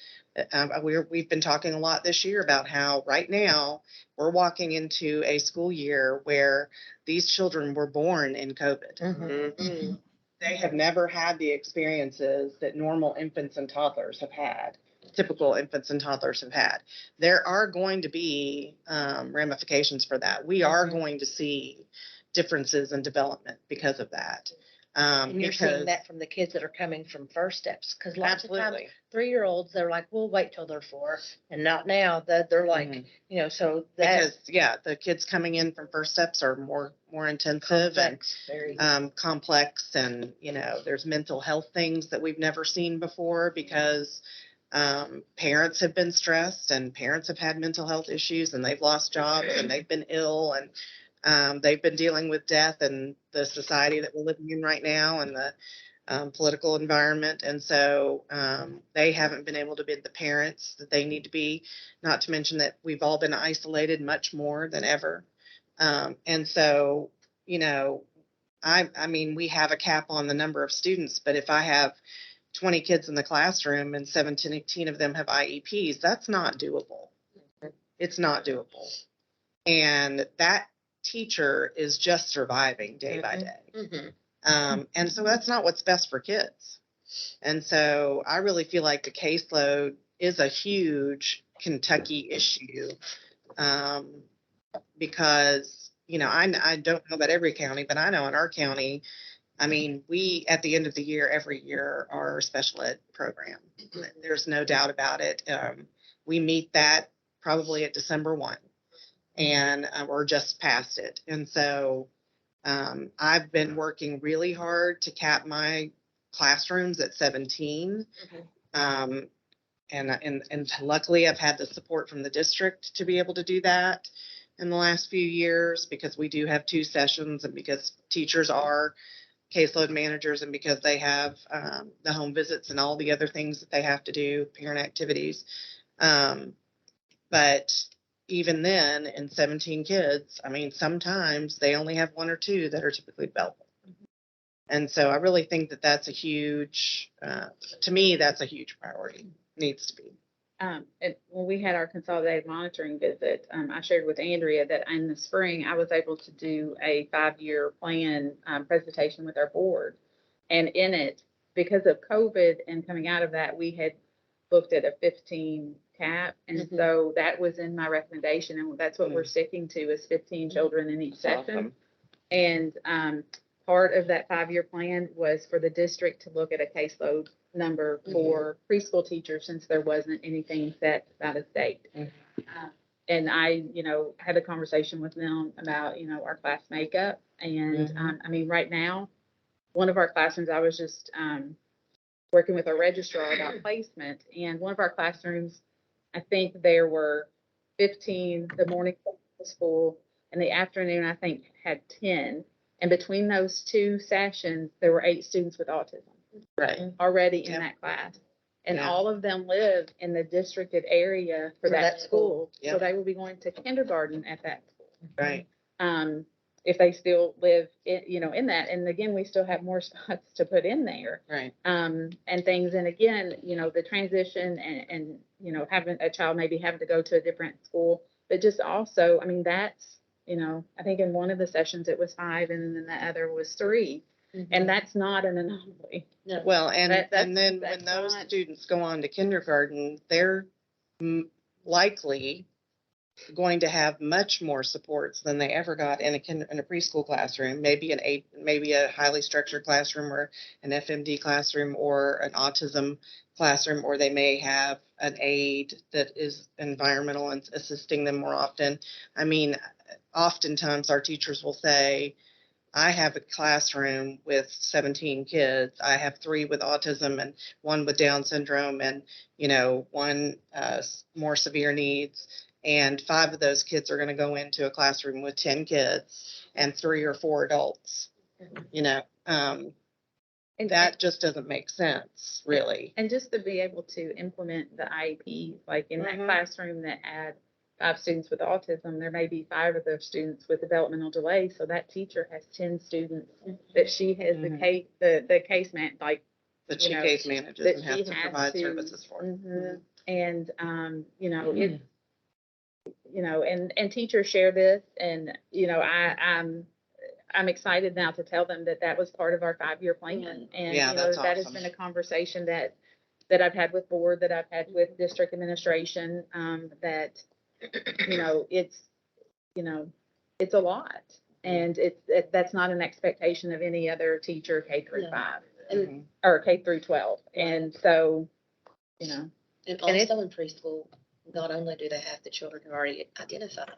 we've been talking a lot this year about how right now we're walking into a school year where these children were born in COVID. Mm-hmm. They have never had the experiences that normal infants and toddlers have had, typical infants and toddlers have had. There are going to be ramifications for that. We are going to see differences in development because of that. And you're seeing Because that from the kids that are coming from first steps. Because lots of times, absolutely. 3-year-olds, they're like, we'll wait till they're 4. And not now. That they're like, so that Because the kids coming in from first steps are more intensive complex, very. and complex, and there's mental health things that we've never seen before, because parents have been stressed and parents have had mental health issues and they've lost jobs and they've been ill, and they've been dealing with death and the society that we're living in right now, and political environment. And so they haven't been able to be the parents that they need to be, not to mention that we've all been isolated much more than ever. And so, you know, I mean, we have a cap on the number of students, but if I have 20 kids in the classroom and 17, 18 of them have IEPs, that's not doable. It's not doable. And that teacher is just surviving day by day. And so that's not what's best for kids. And so I really feel like the caseload is a huge Kentucky issue, because, you know, I don't know about every county, but I know in our county, I mean, we, at the end of the year, every year, our special ed program. There's no doubt about it. We meet that probably at December 1, and we're just past it. And so I've been working really hard to cap my classrooms at 17. And luckily I've had the support from the district to be able to do that in the last few years, because we do have 2 sessions, and because teachers are caseload managers, and because they have the home visits and all the other things that they have to do, parent activities. But even then, in 17 kids, I mean, sometimes they only have 1 or 2 that are typically developing. And so I really think that that's a huge, to me, that's a huge priority, needs to be. When we had our consolidated monitoring visit, I shared with Andrea that in the spring, I was able to do a 5-year plan presentation with our board. And in it, because of COVID and coming out of that, we had looked at a 15 cap. And so that was in my recommendation. And that's what we're sticking to, is 15 children in each section. And part of that 5-year plan was for the district to look at a caseload number for preschool teachers, since there wasn't anything set by the state. And I, you know, had a conversation with them about, you know, our class makeup. And I mean, right now, one of our classrooms, I was just working with our registrar about placement, and one of our classrooms, I think there were 15, the morning was full, and the afternoon, I think, had 10. And between those 2 sessions, there were 8 students with autism already in that class. And all of them live in the districted area for that school. So they will be going to kindergarten at that school. If they still live in, you know, in that. And again, we still have more spots to put in there. And things. And again, you know, the transition and, you know, having a child maybe having to go to a different school, but just also, I mean, that's, you know, I think in one of the sessions it was 5, and then the other was 3. And that's not an anomaly. No. Well, and then when those students go on to kindergarten, they're likely going to have much more supports than they ever got in a preschool classroom, maybe a highly structured classroom, or an FMD classroom, or an autism classroom, or they may have an aide that is environmental and assisting them more often. I mean, oftentimes our teachers will say, I have a classroom with 17 kids. I have 3 with autism and 1 with Down syndrome, and, you know, 1 more severe needs. And 5 of those kids are going to go into a classroom with 10 kids and 3 or 4 adults. You know, and that just doesn't make sense, really. And just to be able to implement the IEP, like in that classroom that had 5 students with autism, there may be 5 of those students with developmental delay. So that teacher has 10 students that she has the case man, like that she case manages and has to provide services for. And you know, it, you know, and teachers share this, and you know, I'm excited now to tell them that that was part of our 5-year plan. And you know, that has been a conversation that I've had with board, that I've had with district administration, that, you know, it's a lot, and that's not an expectation of any other teacher K through 5 or K through 12. And so, you know, and also in preschool, not only do they have the children who are already identified,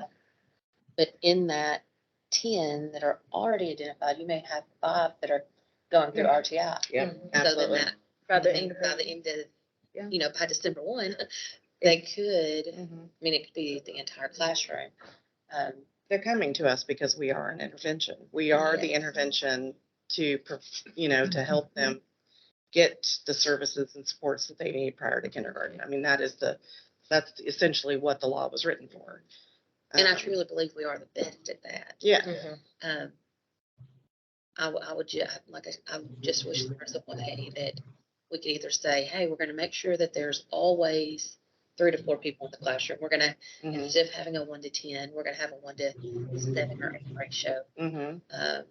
but in that 10 that are already identified, you may have 5 that are going through RTI. So then that, by the end of, you know, by December 1, they could, I mean, it could be the entire classroom. They're coming to us because we are an intervention. We are the intervention to, you know, to help them get the services and supports that they need prior to kindergarten. I mean, that's essentially what the law was written for. And I truly believe we are the best at that. Yeah. Mhm. I would just, I just wish there was a way that we could either say, hey, we're gonna make sure that there's always 3 to 4 people in the classroom. We're gonna, Mhm. instead of having a 1 to 10, we're gonna have a 1 to 7 or 8 ratio. Mhm.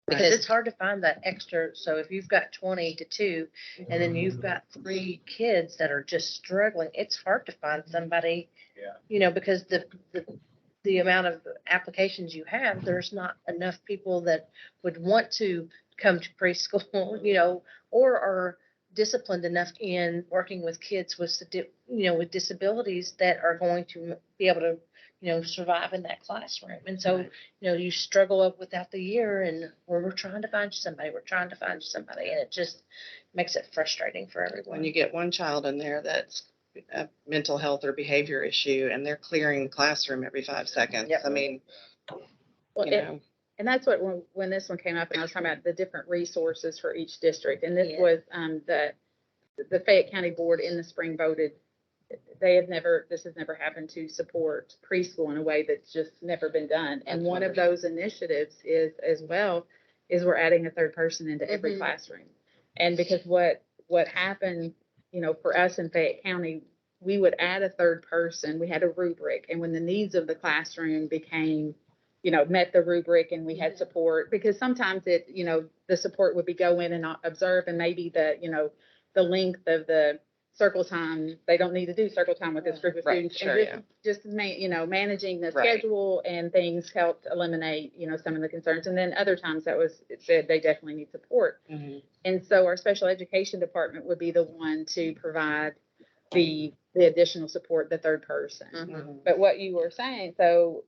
Because it's hard to find that extra, so if you've got 20 to 2, and then you've got 3 kids that are just struggling, it's hard to find somebody. Yeah. You know, because the amount of applications you have, there's not enough people that would want to come to preschool, you know, or are disciplined enough in working with kids with, with disabilities that are going to be able to, survive in that classroom. And so, you struggle up without the year and we're trying to find you somebody, we're trying to find you somebody. And it just makes it frustrating for everyone. When you get one child in there that's a mental health or behavior issue and they're clearing the classroom every 5 seconds. Yep. I mean, Well, you know, and that's what, when this one came up and I was talking about the different resources for each district. And this Yeah. was, the Fayette County Board in the spring voted, this has never happened to support preschool in a way that's just never been done. And That's one of wonderful. those initiatives is, as well, is we're adding a third person into every Mhm. classroom. And because what happened, for us in Fayette County, we would add a third person. We had a rubric, and when the needs of the classroom became, met the rubric, and we had support, because sometimes the support would be go in and not observe, and maybe the length of the circle time, they don't need to do circle time with this group of Right, students. sure, And just managing the Right. schedule and things helped eliminate, some of the concerns. And then other times it said they definitely need support. Mhm. And so our special education department would be the one to provide the additional support, the third person. Mhm. But what you were saying, so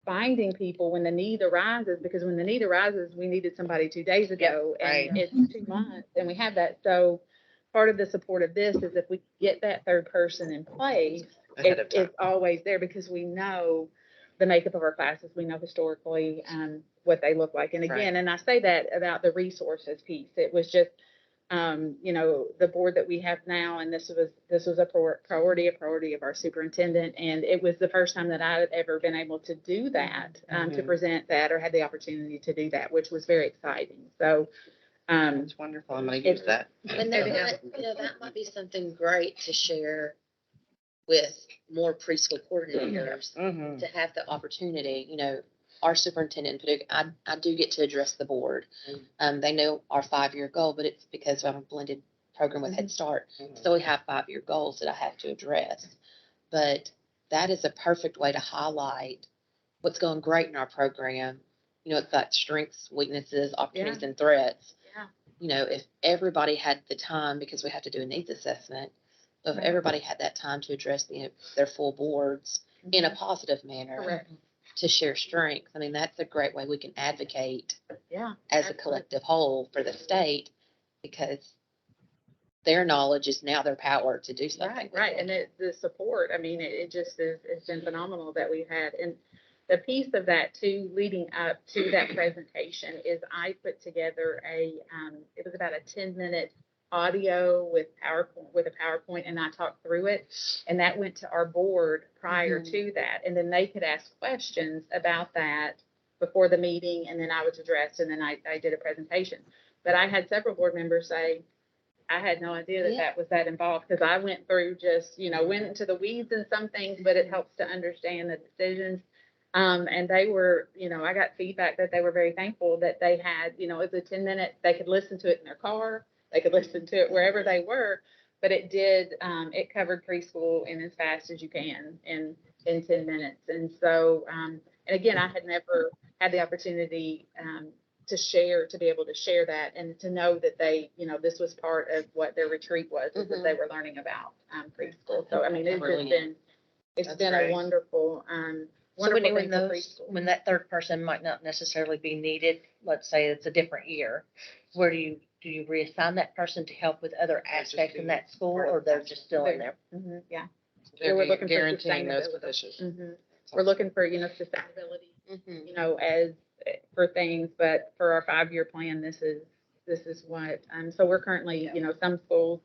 finding people when the need arises, because when the need arises, we needed somebody 2 days ago, right. and it's 2 months, and we have that. So part of the support of this is if we get that third person in place, Ahead of time. it's always there, because we know the makeup of our classes. We know historically what they look like. And again, and I say that about the resources piece. It was just, the board that we have now, and this was a priority of our superintendent. And it was the first time that I had ever been able to do that, to Mhm. present that, or had the opportunity to do that, which was very exciting. So, That's wonderful. I'm going to use that. And that might be something great to share with more preschool coordinators, Mhm. to have the opportunity, our superintendent, in particular, I do get to address the board. They know our 5-year goal, but it's because I'm a blended program with Head Start. Mhm. So we have 5-year goals that I have to address. But that is a perfect way to highlight what's going great in our program. It's got strengths, weaknesses, opportunities, and threats. yeah. If everybody had the time, because we have to do a needs assessment, so if Right. everybody had that time to address their full boards in a Mhm. positive manner, Correct. to share strengths, I mean, that's a great way we can advocate Yeah. as a absolutely. collective whole for the state, because their knowledge is now their power to do something. Right, with right. it. And the support, I mean, it just it's been phenomenal that we've had. And the piece of that too, leading up to that presentation, is I put together it was about a 10-minute audio with a PowerPoint, and I talked through it. And that went to our board prior to that. And then they could ask questions about that before the meeting, and then I was addressed, and then I did a presentation. But I had several board members say, I had no idea that Yeah. that was that involved, because I went through just, went into the weeds in some things, but it helps to understand the decisions. And they were, I got feedback that they were very thankful that they had, it was a 10-minute, they could listen to it in their car, they could listen to it wherever they were, but it covered preschool in as fast as you can in 10 minutes. And so, and again, I had never had the opportunity, to be able to share that, and to know that they, this was part of what their retreat was, is that they were learning about preschool. So, I mean, it's just been, That's been great. a wonderful, So wonderful when thing for preschool. when that third person might not necessarily be needed, let's say it's a different year, where do you reassign that person to help with other aspects in that school, or they're just still in there? Yeah. They're we're looking for guaranteeing those sustainability. positions. We're looking for, sustainability, Mhm. as for things, but for our 5-year plan, this is this is what, so we're currently, some schools,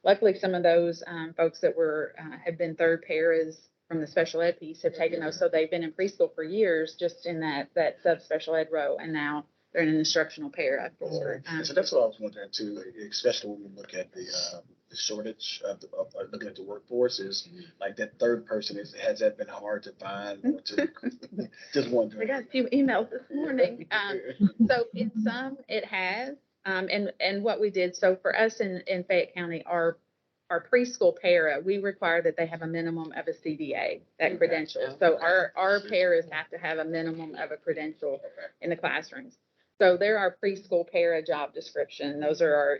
luckily some of those, folks that have been third paras from the special ed piece have taken those. So they've been in preschool for years, just in that sub-special ed row, and now they're in an instructional para for, So that's what I was wondering too, especially when we look at the shortage of looking at the workforce is like that third person has that been hard to find or to just I wondering. got a few emails this morning. So in some, it has, and what we did, so for us in Fayette County, our preschool para, we require that they have a minimum of a CDA, that credential. So our paras have to have a minimum of a credential in the classrooms. So there are preschool para job description. Those are our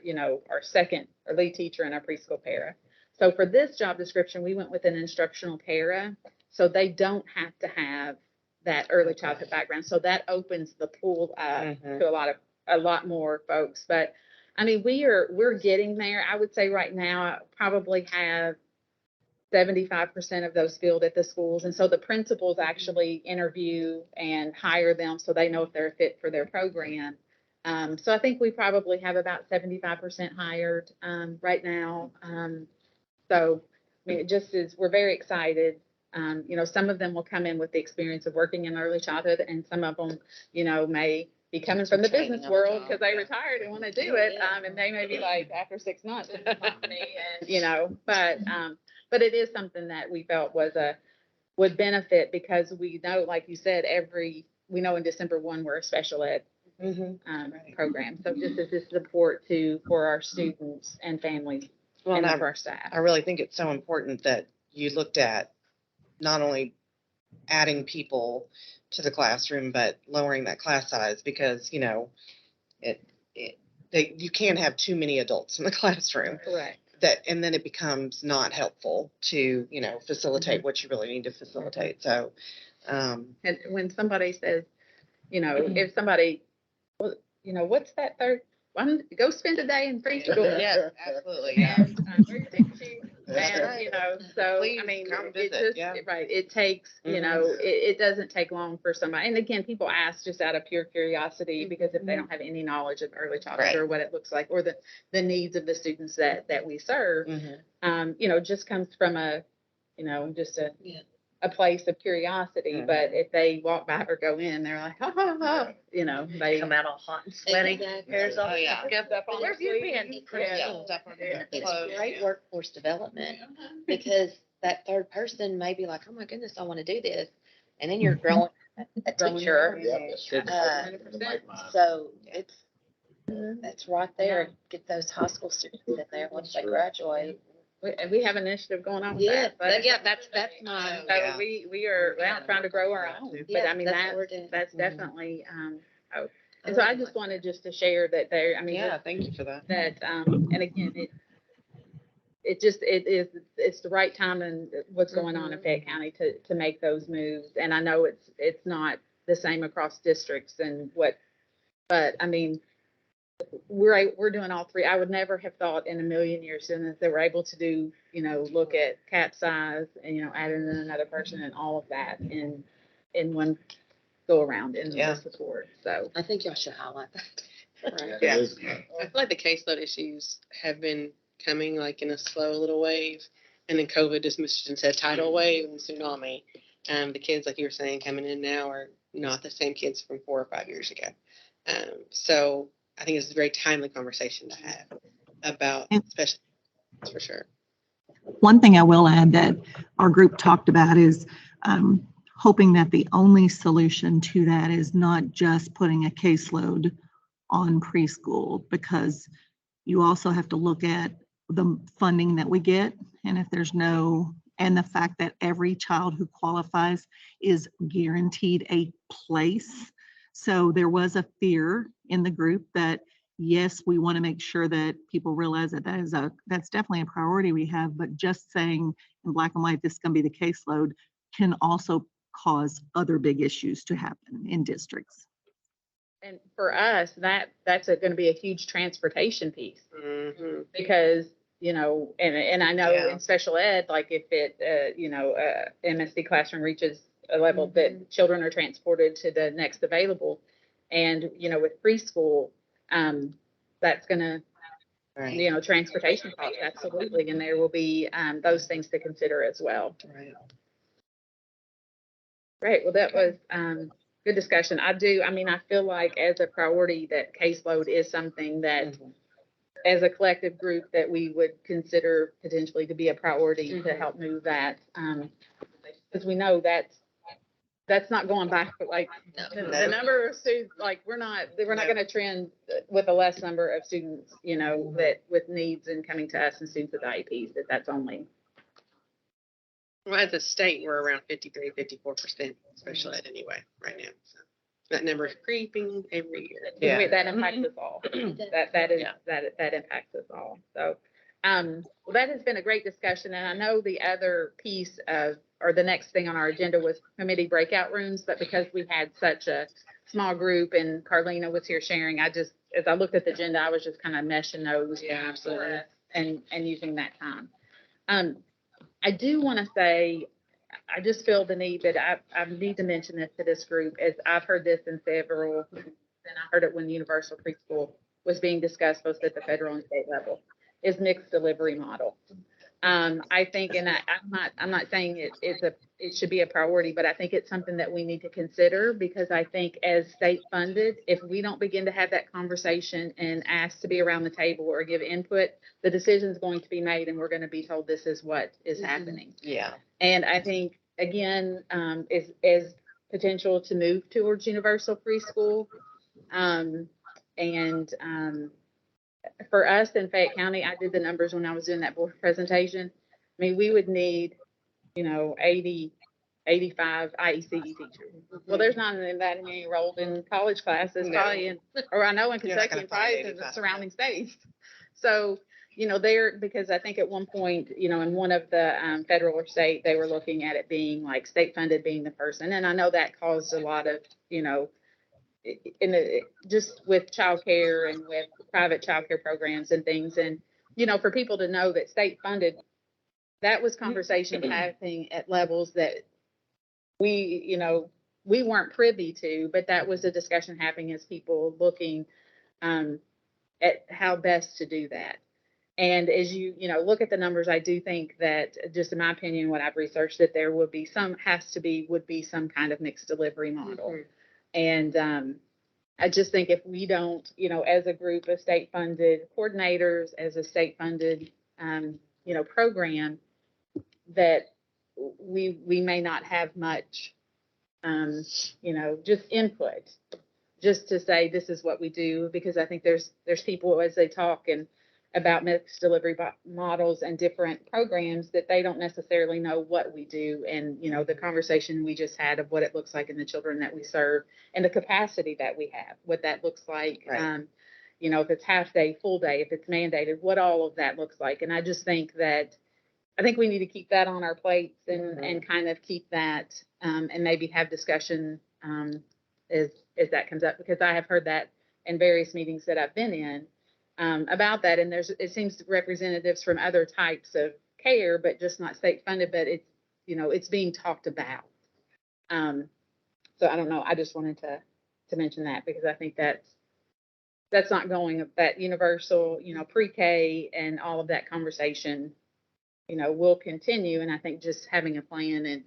lead teacher and our preschool para. So for this job description, we went with an instructional para, so they don't have to have that early childhood background. So that opens the pool up to a lot more folks. But I mean, we're getting there. I would say right now, I probably have 75% of those filled at the schools. And so the principals actually interview and hire them so they know if they're a fit for their program. So I think we probably have about 75% hired right now. So I mean, we're very excited. Some of them will come in with the experience of working in early childhood, and some of them, may be coming from the business world because they retired and want to do it. And they may be like, after 6 months, this is not for me. And, but it is something that we felt would benefit, because we know, like you said, we know in December 1, we're a special ed program. So just as this support for our students and families and for our staff. I really think it's so important that you looked at not only adding people to the classroom, but lowering that class size, because, you can't have too many adults in the classroom. Correct. And then it becomes not helpful to, facilitate what you really need to facilitate. So, And when somebody says, if somebody, well, what's that third one? Go spend a day in preschool. yes, absolutely. Yeah. And where your ticket sheet? And, right. so, Please I mean, come it visit, just, yeah. right, it takes, it doesn't take long for somebody. And again, people ask just out of pure curiosity, because if they don't have any knowledge of early childhood Right. or what it looks like, or the needs of the students that we serve, just comes from just a place of curiosity. But if they walk by or go in, they're like, ha, ha, ha, they Come out all hot and sweaty. Hairs on. Oh, yeah. Where have you been? It's great workforce development, because that third person may be like, oh my goodness, I want to do this. And then you're growing a teacher. Yep, that's true. 100%. So that's right there. Get those high school students in there once they graduate. We have an initiative going on with Yeah, that. But that's my. so we are trying to grow our own. But Yeah, I mean, that's what we're doing. that's definitely, and so I just wanted just to share that there, I mean, Yeah, thank you for that. and again, it's the right time and what's going on in Fayette County to make those moves. And I know it's not the same across districts but I mean, we're doing all three. I would never have thought in a million years that they were able to do, look at cap size and, add in another person and all of that in one go around in the support. So I think y'all should highlight that. right. Yeah. I feel like the caseload issues have been coming like in a slow little wave, and then COVID just said tidal wave and tsunami. The kids, like you were saying, coming in now are not the same kids from 4 or 5 years ago. So I think it's a very timely conversation to have about special ed, for sure. One thing I will add that our group talked about is hoping that the only solution to that is not just putting a caseload on preschool, because you also have to look at the funding that we get, and if there's and the fact that every child who qualifies is guaranteed a place. So there was a fear in the group that, yes, we want to make sure that people realize that that's definitely a priority we have, but just saying in black and white, this is going to be the caseload, can also cause other big issues to happen in districts. And for us, that's going to be a huge transportation piece, because, and I know in special ed, like if MSD classroom reaches a level that children are transported to the next available. And, with preschool, that's gonna, Right. transportation costs, absolutely. And there will be, those things to consider as well. Right. Great. Well, that was, good discussion. I feel like as a priority that caseload is something that as a collective group that we would consider potentially to be a priority to help move that. Because we know that's not going back, but like the number of students, like we're not going to trend with a less number of students, that with needs and coming to us and students with IEPs, that's only. Well, as a state, we're around 53, 54% special ed anyway, right now. So that number is creeping every year. Yeah. That impacts us all. That impacts us all. So, well, that has been a great discussion. And I know the other piece or the next thing on our agenda was committee breakout rooms, but because we had such a small group and Carlina was here sharing, as I looked at the agenda, I was just kind of meshing those. Yeah, absolutely. And using that time. I do want to say, I just feel the need that I need to mention this to this group, as I've heard this in several, and I heard it when universal preschool was being discussed both at the federal and state level, is mixed delivery model. I think, and I'm not saying it should be a priority, but I think it's something that we need to consider, because I think as state funded, if we don't begin to have that conversation and ask to be around the table or give input, the decision is going to be made and we're going to be told this is what is happening. Yeah. And I think, again, is potential to move towards universal preschool. For us in Fayette County, I did the numbers when I was doing that board presentation. I mean, we would need, 80, 85 IECE teachers. Well, there's not that many enrolled in college classes, probably or I know in You're not Kentucky gonna and probably find in the 85, surrounding states. So, because I think at one point, in one of the federal or state, they were looking at it being like state funded being the person. And I know that caused a lot of, just with childcare and with private childcare programs and things. And, for people to know that state funded, that was conversations happening at levels that we weren't privy to, but that was a discussion happening as people looking at how best to do that. And as you look at the numbers, I do think that, just in my opinion, what I've researched, that there would be some kind of mixed delivery model. And I just think if we don't, as a group of state funded coordinators, as a state funded, program, that we may not have much, just input, just to say this is what we do, because I think there's people as they talk and about mixed delivery models and different programs that they don't necessarily know what we do. And, the conversation we just had of what it looks like in the children that we serve and the capacity that we have, what that looks like. Right. If it's half day, full day, if it's mandated, what all of that looks like. And I just think we need to keep that on our plates and kind of keep that, and maybe have discussion, as that comes up, because I have heard that in various meetings that I've been in, about that. And it seems representatives from other types of care, but just not state funded, but it's being talked about. So I don't know. I just wanted to mention that, because I think that's not going, that universal, pre-K and all of that conversation, will continue. And I think just having a plan and,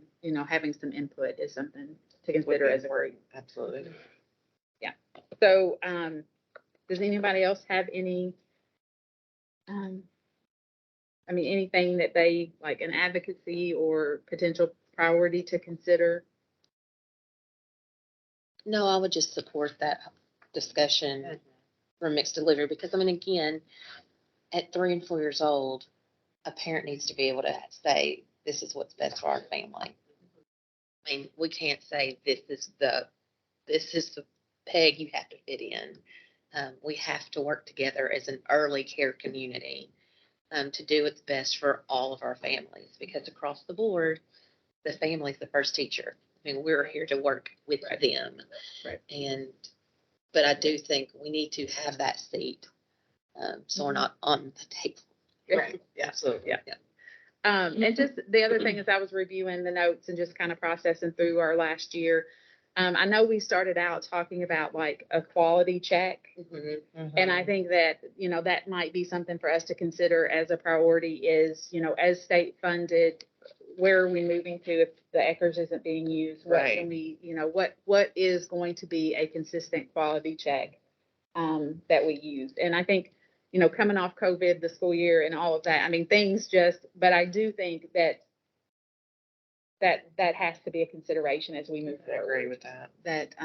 having some input is something to consider as a group. Absolutely. Yeah. So, does anybody else have any, anything that they like, an advocacy or potential priority to consider? No, I would just support that discussion for mixed delivery, because again, at 3 and 4 years old, a parent needs to be able to say, this is what's best for our family. We can't say this is the peg you have to fit in. We have to work together as an early care community to do what's best for all of our families, because across the board, the family's the first teacher. We're here to work with them. Right. But I do think we need to have that seat, so we're not on the table. Right. Yeah, absolutely. Yeah. And just the other thing is, I was reviewing the notes and just kind of processing through our last year. I know we started out talking about like a quality check. Mhm. And I think that, that might be something for us to consider as a priority is, as state funded, where are we moving to if the Eckers isn't being used? What Right. can we, what is going to be a consistent quality check that we use? And I think, coming off COVID, the school year and all of that, I mean, but I do think that has to be a consideration as we move I agree forward. with that. That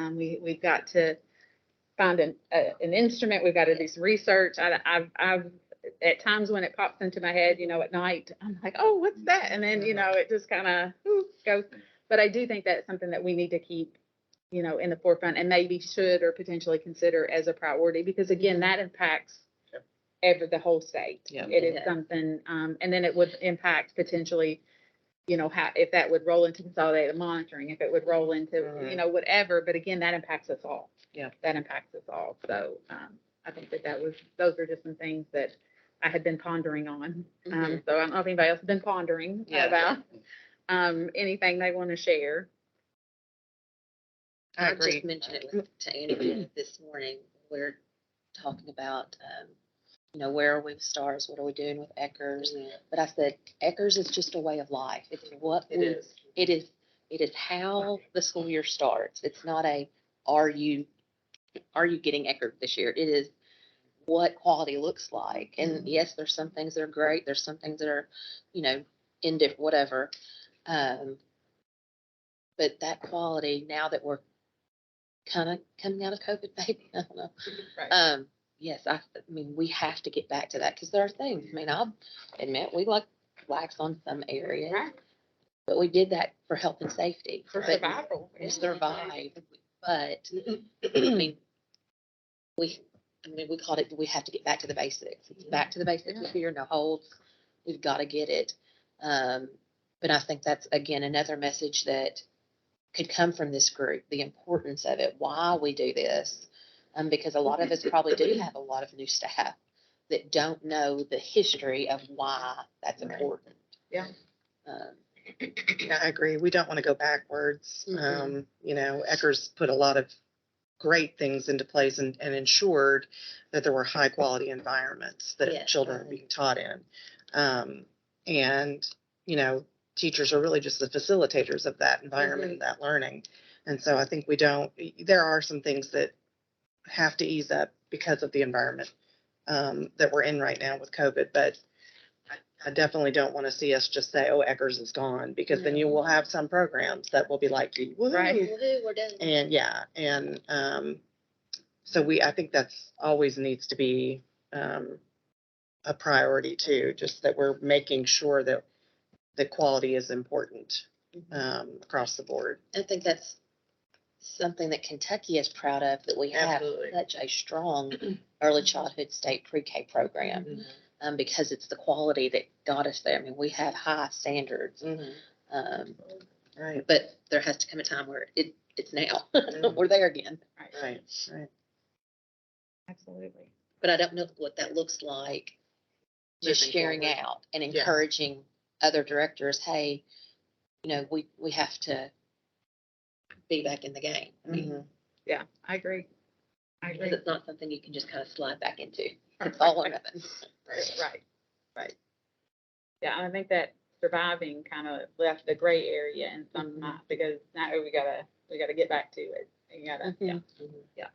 we've got to find an instrument. We've got to do some research. I've at times when it pops into my head, at night, I'm like, oh, what's that? And then, it just kind of goes. But I do think that's something that we need to keep, in the forefront and maybe should or potentially consider as a priority, because again, that impacts the whole state. Yeah. It is Yeah. something, and then it would impact potentially, how, if that would roll into consolidated monitoring, if it would roll into, Mhm. whatever. But again, that impacts us all. Yeah. That impacts us all. So I think those are just some things that I had been pondering on. Mhm. So I don't know if anybody else has been pondering Yeah. about anything they want to share. I I agree. just mentioned it to Andrea this morning. We're talking about, where are we with stars? What are we doing with Eckers? But I said, Eckers is just a way of life. It's what It we, is. it is how the school year starts. It's not are you getting Eckerd this year? It is what quality looks like. And yes, there's some things that are great. There's some things that are, indifferent, whatever. But that quality, now that we're kind of coming out of COVID, maybe, I don't know. Right. Yes, I mean, we have to get back to that because there are things, I mean, I'll admit, we like lax on some areas, Right. but we did that for health and safety. For But survival. we survived, but, I mean, we called it, we have to get back to the basics. It's back to the basics here, no holds. We've got to get it. But I think that's, again, another message that could come from this group, the importance of it, why we do this. Because a lot of us probably do have a lot of new staff that don't know the history of why that's important. Yeah. Yeah, I agree. We don't want to go backwards. Mhm. Eckers put a lot of great things into place and ensured that there were high quality environments that Yes. children are being taught in. And, teachers are really just the facilitators of that environment and that learning. And so I think there are some things that have to ease up because of the environment that we're in right now with COVID. But I definitely don't want to see us just say, oh, Eckers is gone, because then you will have some programs that will be like, woo. Right. Woohoo, we're done. And so I think that's always needs to be a priority too, just that we're making sure that the quality is important across the board. I think that's something that Kentucky is proud of, that we have Absolutely. such a strong early childhood state pre-K program, because it's the quality that got us there. I mean, we have high standards, Right, but there has to come a time where it's now. We're there again. right. Absolutely. But I don't know what that looks like, just Moving sharing forward. out and Yeah. encouraging other directors, hey, we have to be back in the game. I mean, Yeah, I agree. because it's not something you can just kind of slide back into. It's all or nothing. Right. Yeah, and I think that surviving kind of left the gray area in some minds, because now we gotta get back to it. You gotta, yeah.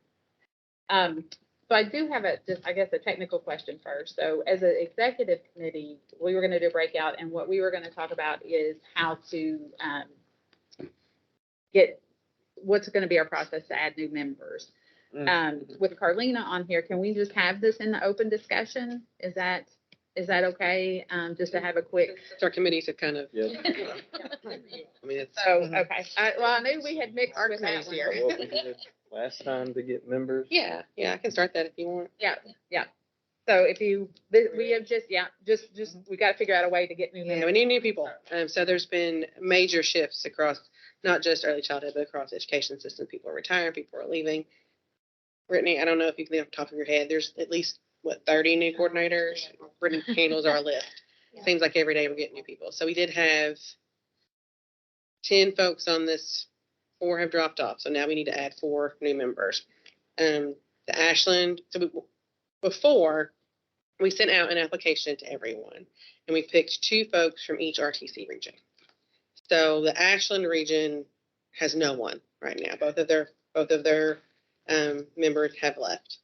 So I do have I guess a technical question first. So as an executive committee, we were gonna do a breakout, and what we were gonna talk about is how to what's gonna be our process to add new members. With Carlina on here, can we just have this in the open discussion? Is that okay? Just to have a quick. Our committee to kind of, Yeah. I mean, it's. So, okay. I knew we had mixed Our with that committee's one. here. What we did last time to get members. Yeah, I can start that if you want. Yeah. So we have just we got to figure out a way to get new Yeah, we members. need new people. So there's been major shifts across, not just early childhood, but across the education system. People are retiring, people are leaving. Brittany, I don't know if you can off the top of your head, there's at least, 30 new coordinators? Brittany handles our list. Seems like every day we're getting new people. So we did have 10 folks on this 4 have dropped off, so now we need to add 4 new members. The Ashland, before, we sent out an application to everyone, and we picked 2 folks from each RTC region. So the Ashland region has no one right now. Both of their members have left.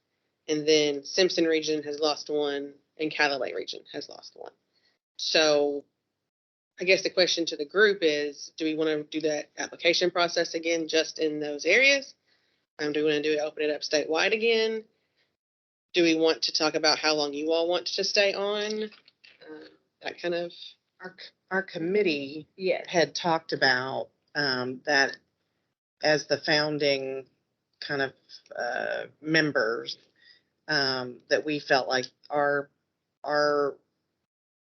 And then Simpson region has lost 1, and Callaway region has lost 1. So I guess the question to the group is, do we want to do that application process again just in those areas? Do we want to open it up statewide again? Do we want to talk about how long you all want to stay on? That kind of. Our committee Yes. had talked about that as the founding kind of members, that we felt like our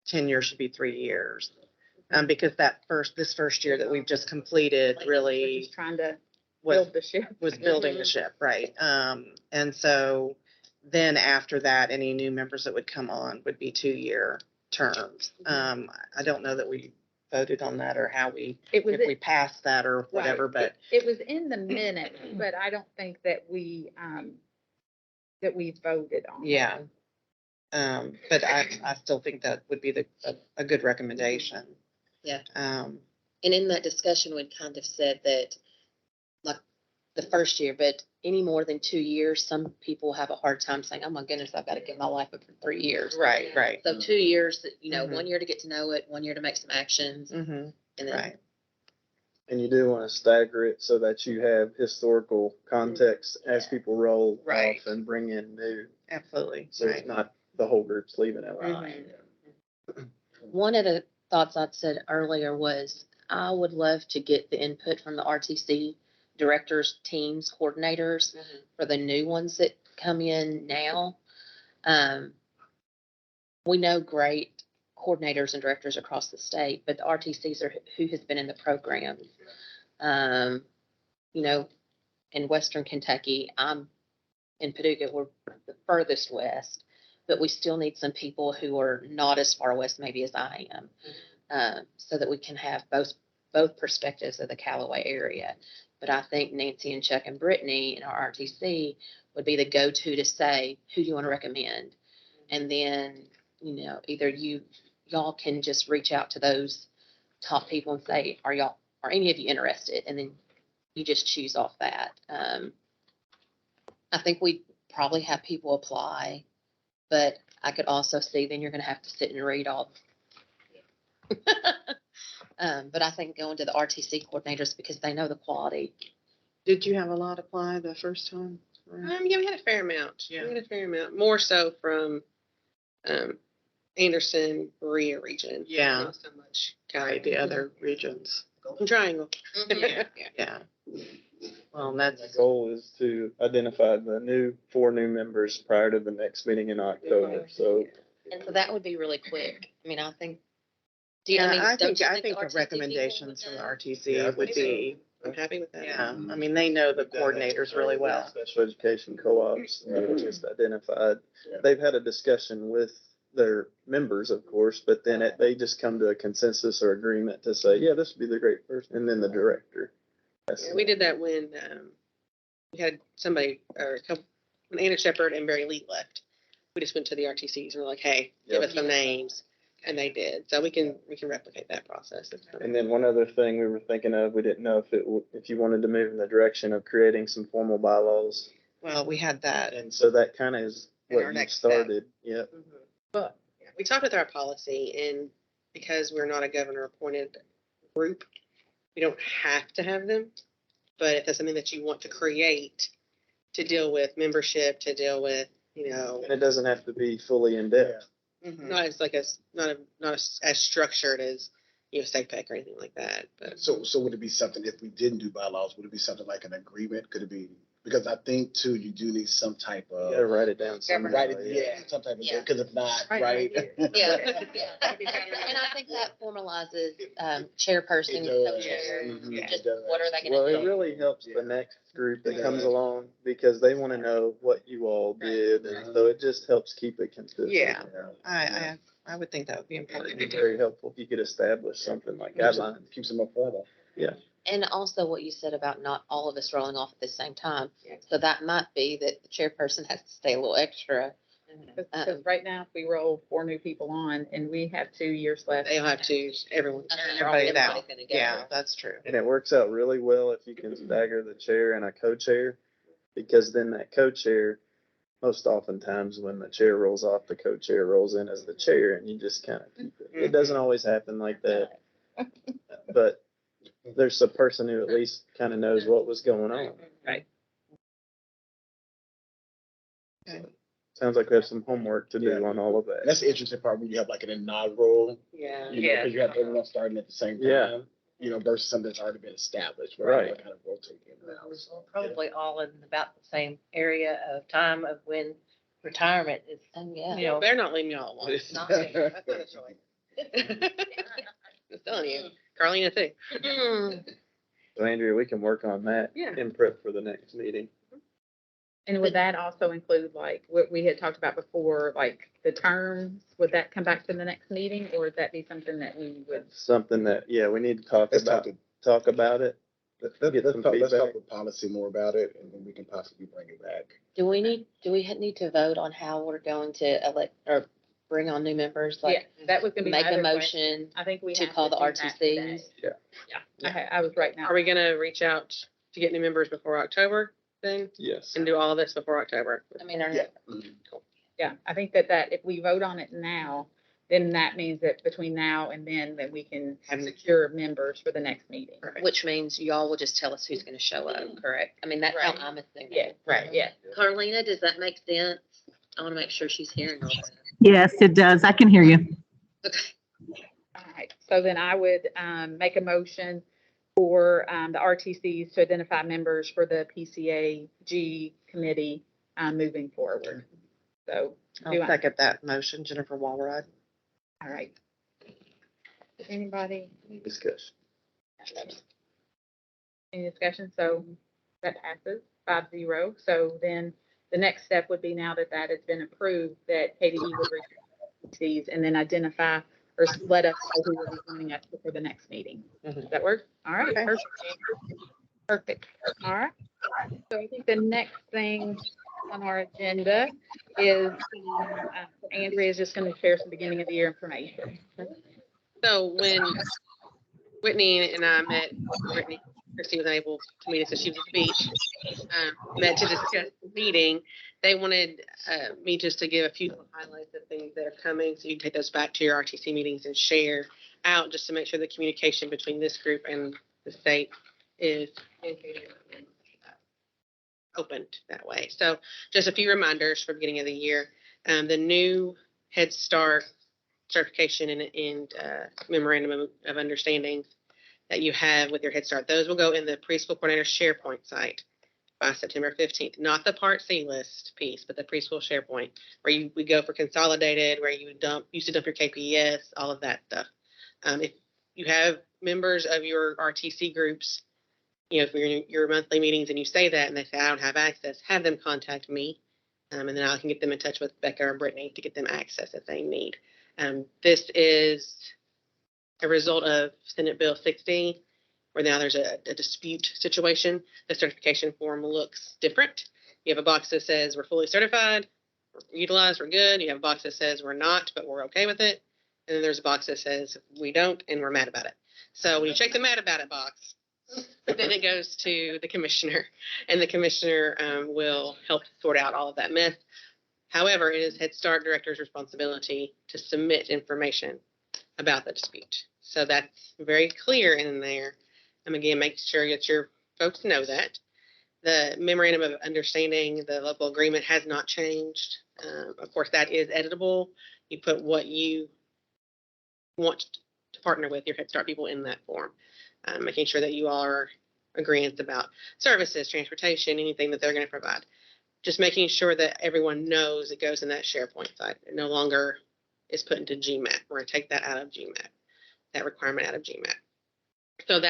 tenure should be 3 years. Because this first year that we've just completed We're really just trying to was build the ship. building the ship, right? And so then after that, any new members that would come on would be 2-year terms. I don't know that we voted on that or how It was, if we passed that or whatever, right. but It was in the minutes, but I don't think that we voted on. it. yeah. But I still think that would be a good recommendation. Yeah. Um, And in that discussion, we kind of said that, like, the first year, but any more than 2 years, some people have a hard time saying, oh my goodness, I've got to give my life up for 3 years. right. So 2 years, Mhm. 1 year to get to know it, 1 year to make some actions, Mm-hmm. and then. Right. And you do want to stagger it so that you have historical context as people roll Right. off and bring in new. Absolutely. So it's not the whole group's leaving it. One of the thoughts I'd said earlier was I would love to get the input from the RTC directors, teams, coordinators for the new ones that come in now. We know great coordinators and directors across the state, but the RTCs are who has been in the program. In Western Kentucky, I'm in Paducah, we're the furthest west, but we still need some people who are not as far west maybe as I am, so that we can have both perspectives of the Callaway area. But I think Nancy and Chuck and Brittany in our RTC would be the go-to to say, who do you want to recommend? And then, either y'all can just reach out to those top people and say, are any of you interested? And then you just choose off that. I think we probably have people apply, but I could also see then you're going to have to sit and read all. But I think going to the RTC coordinators because they know the quality. Did you have a lot apply the first time? Yeah, we had a fair amount. Yeah. We had a fair amount, more so from Anderson, Berea region. Yeah. Not so much Right, the other regions. Golden Triangle. Yeah. Well, The that's, goal is to identify the 4 new members prior to the next meeting in October. So And so that would be really quick. I mean, I think. I don't think you the RTC people recommendations would from the know? RTC would be, I'm happy with that. yeah, I mean, they know the coordinators really well. Special education co-ops, just identified. They've had a discussion with their members, of course, but then they just come to a consensus or agreement to say, yeah, this would be the great person, and then the director. Yeah, we did that when we had somebody or a couple, when Anna Shepherd and Barry Lee left. We just went to the RTCs and were like, hey, give us some names. And they did. So we can replicate that process. And then one other thing we were thinking of, we didn't know if you wanted to move in the direction of creating some formal bylaws. Well, we had that. And so that kind of is In our what you next step. started. Yep. But we talked with our policy, and because we're not a governor appointed group, we don't have to have them. But if that's something that you want to create to deal with membership, to deal with, And it doesn't have to be fully in depth. Mhm. not as structured as SAPEC or anything like that. But So would it be something, if we didn't do bylaws, would it be something like an agreement? Could it be, because I think too, you do need some type You gotta of. write it down somewhere. Write it, yeah, some type of, Yeah. because if not, Right, right? Yeah. And I think that formalizes, chairperson, It does. co-chair, Mhm. Yeah, just it does. what are they Well, gonna it do? really helps the next group that comes along because they want to know what you all did. And so it just helps keep it consistent. Yeah. I would think that would be It'd important. be very helpful if you could establish something like guidelines. Keeps them up further. And also what you said about not all of us rolling off at the same time. Yeah. So that might be that the chairperson has to stay a little extra. Because right now, if we roll 4 new people on and we have 2 years left. They'll have to, everyone, Everybody's everybody's out. gonna go. Yeah, that's true. And it works out really well if you can stagger the chair and a co-chair, because then that co-chair, most oftentimes when the chair rolls off, the co-chair rolls in as the chair, and you just kind of keep it. It doesn't always happen like that, but there's a person who at least kind of knows what was going on. Right. Okay. Sounds like we have some homework to do on all of that. That's the interesting part when you have like an inaugural, Yeah. you know, because you have everyone starting at the same time. Yeah. You know, versus something that's already been established. where Right. everyone kind of rotate in and out. We're probably all in about the same area of time of when retirement is, And yeah. you know, Better not leave me all alone. not. That's what it's like. I'm telling you, Carlina too. So Andrea, we can work on that Yeah. in prep for the next meeting. And would that also include like what we had talked about before, like the terms? Would that come back to the next meeting or would that be something that we would? Something that, yeah, we need to talk Let's about, talk to, talk about it. Get some let's feedback. talk with policy more about it and then we can possibly bring it back. Do we need to vote on how we're going to elect or bring on new members? Yeah, Like that was gonna be my make a other question. motion I think we to have call the do that today. RTCs? Yeah. Yeah, I was right now. Are we gonna reach out to get new members before October then? Yes. And do all of this before October? I mean, Yeah. Mhm. Yeah, I think that if we vote on it now, then that means that between now and then, that we can Have- secure members for the next meeting. Perfect. which means y'all will just tell us who's gonna show up, correct? I mean, that's how Right. I'm assuming. Yeah, right, yeah. Carlina, does that make sense? I wanna make sure she's hearing all that. Yes, it does. I can hear you. Okay. All right, so then I would make a motion for the RTCs to identify members for the PCAG committee moving forward. So, I'll do I, second that motion, Jennifer Walrod. all right. Anybody, Discussion. any discussion? So that passes 5-0. So then the next step would be, now that that has been approved, that KDE would reach out to these and then identify or let us know who will be joining us for the next meeting. Mhm. Does that work? All right, Okay. perfect. Perfect. All right. So I think the next thing on our agenda is Andrea is just going to share some beginning of the year information. So when Whitney and I met, Brittany, Christy was unable to meet us, so she was at the beach, met to discuss the meeting. They wanted me just to give a few highlights of things that are coming, so you can take those back to your RTC meetings and share out, just to make sure the communication between this group and the state is opened that way. So just a few reminders for beginning of the year. The new Head Start certification and memorandum of understanding that you have with your Head Start, those will go in the preschool coordinator SharePoint site by September 15th. Not the Part C list piece, but the preschool SharePoint, where we go for consolidated, where you used to dump your KPS, all of that stuff. If you have members of your RTC groups, you know, for your monthly meetings, and you say that and they say, I don't have access, have them contact me. And then I can get them in touch with Becca or Brittany to get them access if they need. This is a result of Senate Bill 60, where now there's a dispute situation. The certification form looks different. You have a box that says we're fully certified, we're utilized, we're good. You have a box that says we're not, but we're okay with it. And then there's a box that says we don't, and we're mad about it. So when you check the mad about it box, then it goes to the commissioner, and the commissioner will help sort out all of that mess. However, it is Head Start director's responsibility to submit information about the dispute. So that's very clear in there. And again, make sure that your folks know that. The memorandum of understanding, the local agreement has not changed. Of course, that is editable. You put what you want to partner with your Head Start people in that form, making sure that you all are agreeing about services, transportation, anything that they're going to provide. Just making sure that everyone knows it goes in that SharePoint site. It no longer is put into GMAT. We're going to take that out of GMAT, that requirement out of GMAT. So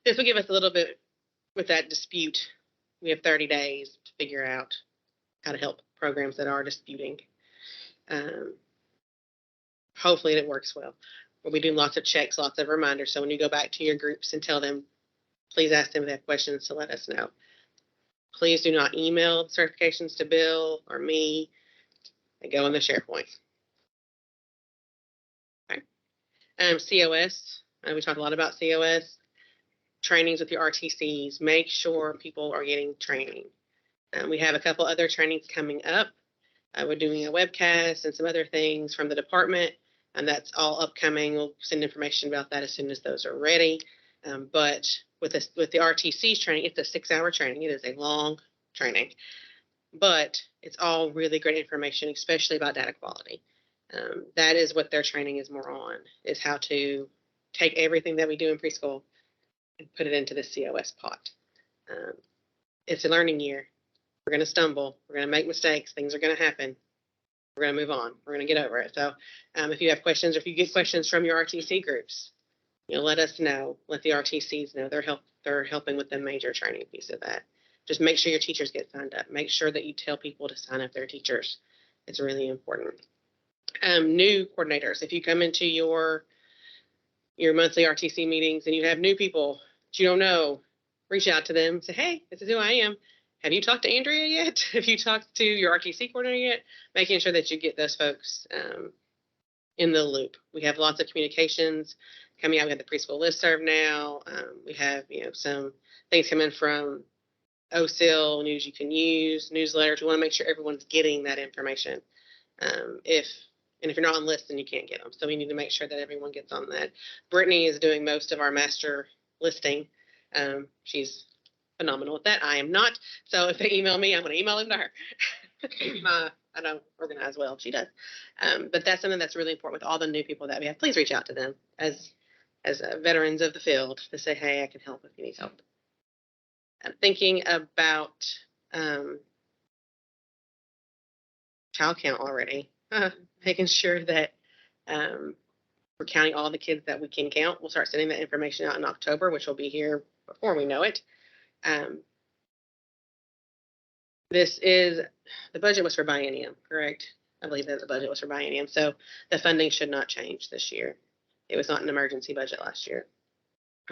this will give us a little bit with that dispute. We have 30 days to figure out how to help programs that are disputing. Hopefully it works well. We'll be doing lots of checks, lots of reminders. So when you go back to your groups and tell them, please ask them if they have questions to let us know. Please do not email certifications to Bill or me. They go in the SharePoint. Okay. COS, we talked a lot about COS. Trainings with your RTCs. Make sure people are getting training. We have a couple other trainings coming up. We're doing a webcast and some other things from the department, and that's all upcoming. We'll send information about that as soon as those are ready. But with the RTCs training, it's a 6-hour training. It is a long training, but it's all really great information, especially about data quality. That is what their training is more on, is how to take everything that we do in preschool and put it into the COS pot. It's a learning year. We're going to stumble. We're going to make mistakes. Things are going to happen. We're going to move on. We're going to get over it. So if you have questions, or if you get questions from your RTC groups, let us know. Let the RTCs know. They're helping with the major training piece of that. Just make sure your teachers get signed up. Make sure that you tell people to sign up their teachers. It's really important. New coordinators. If you come into your monthly RTC meetings and you have new people that you don't know, reach out to them. Say, hey, this is who I am. Have you talked to Andrea yet? Have you talked to your RTC coordinator yet? Making sure that you get those folks in the loop. We have lots of communications coming out. We have the preschool listserv now. We have some things coming from OSIL, news you can use, newsletters. We want to make sure everyone's getting that information. If you're not on list, then you can't get them. So we need to make sure that everyone gets on that. Brittany is doing most of our master listing. She's phenomenal at that. I am not. So if they email me, I'm going to email them to her. I don't organize well. She does. But that's something that's really important with all the new people that we have. Please reach out to them as veterans of the field to say, hey, I can help if you need help. I'm thinking about child count already. Making sure that we're counting all the kids that we can count. We'll start sending that information out in October, which will be here before we know it. The budget was for biennium, correct? I believe that the budget was for biennium. So the funding should not change this year. It was not an emergency budget last year.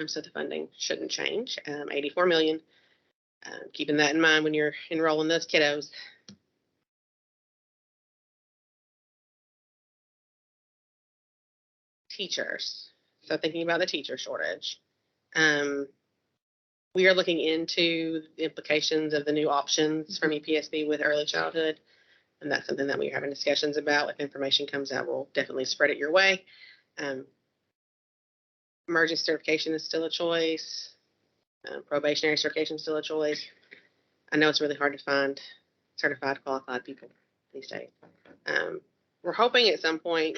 So the funding shouldn't change. 84 million. Keeping that in mind when you're enrolling those kiddos. Teachers. So thinking about the teacher shortage. We are looking into the implications of the new options from EPSB with early childhood. And that's something that we're having discussions about. If information comes out, we'll definitely spread it your way. Emergency certification is still a choice. Probationary certification is still a choice. I know it's really hard to find certified, qualified people these days. We're hoping at some point,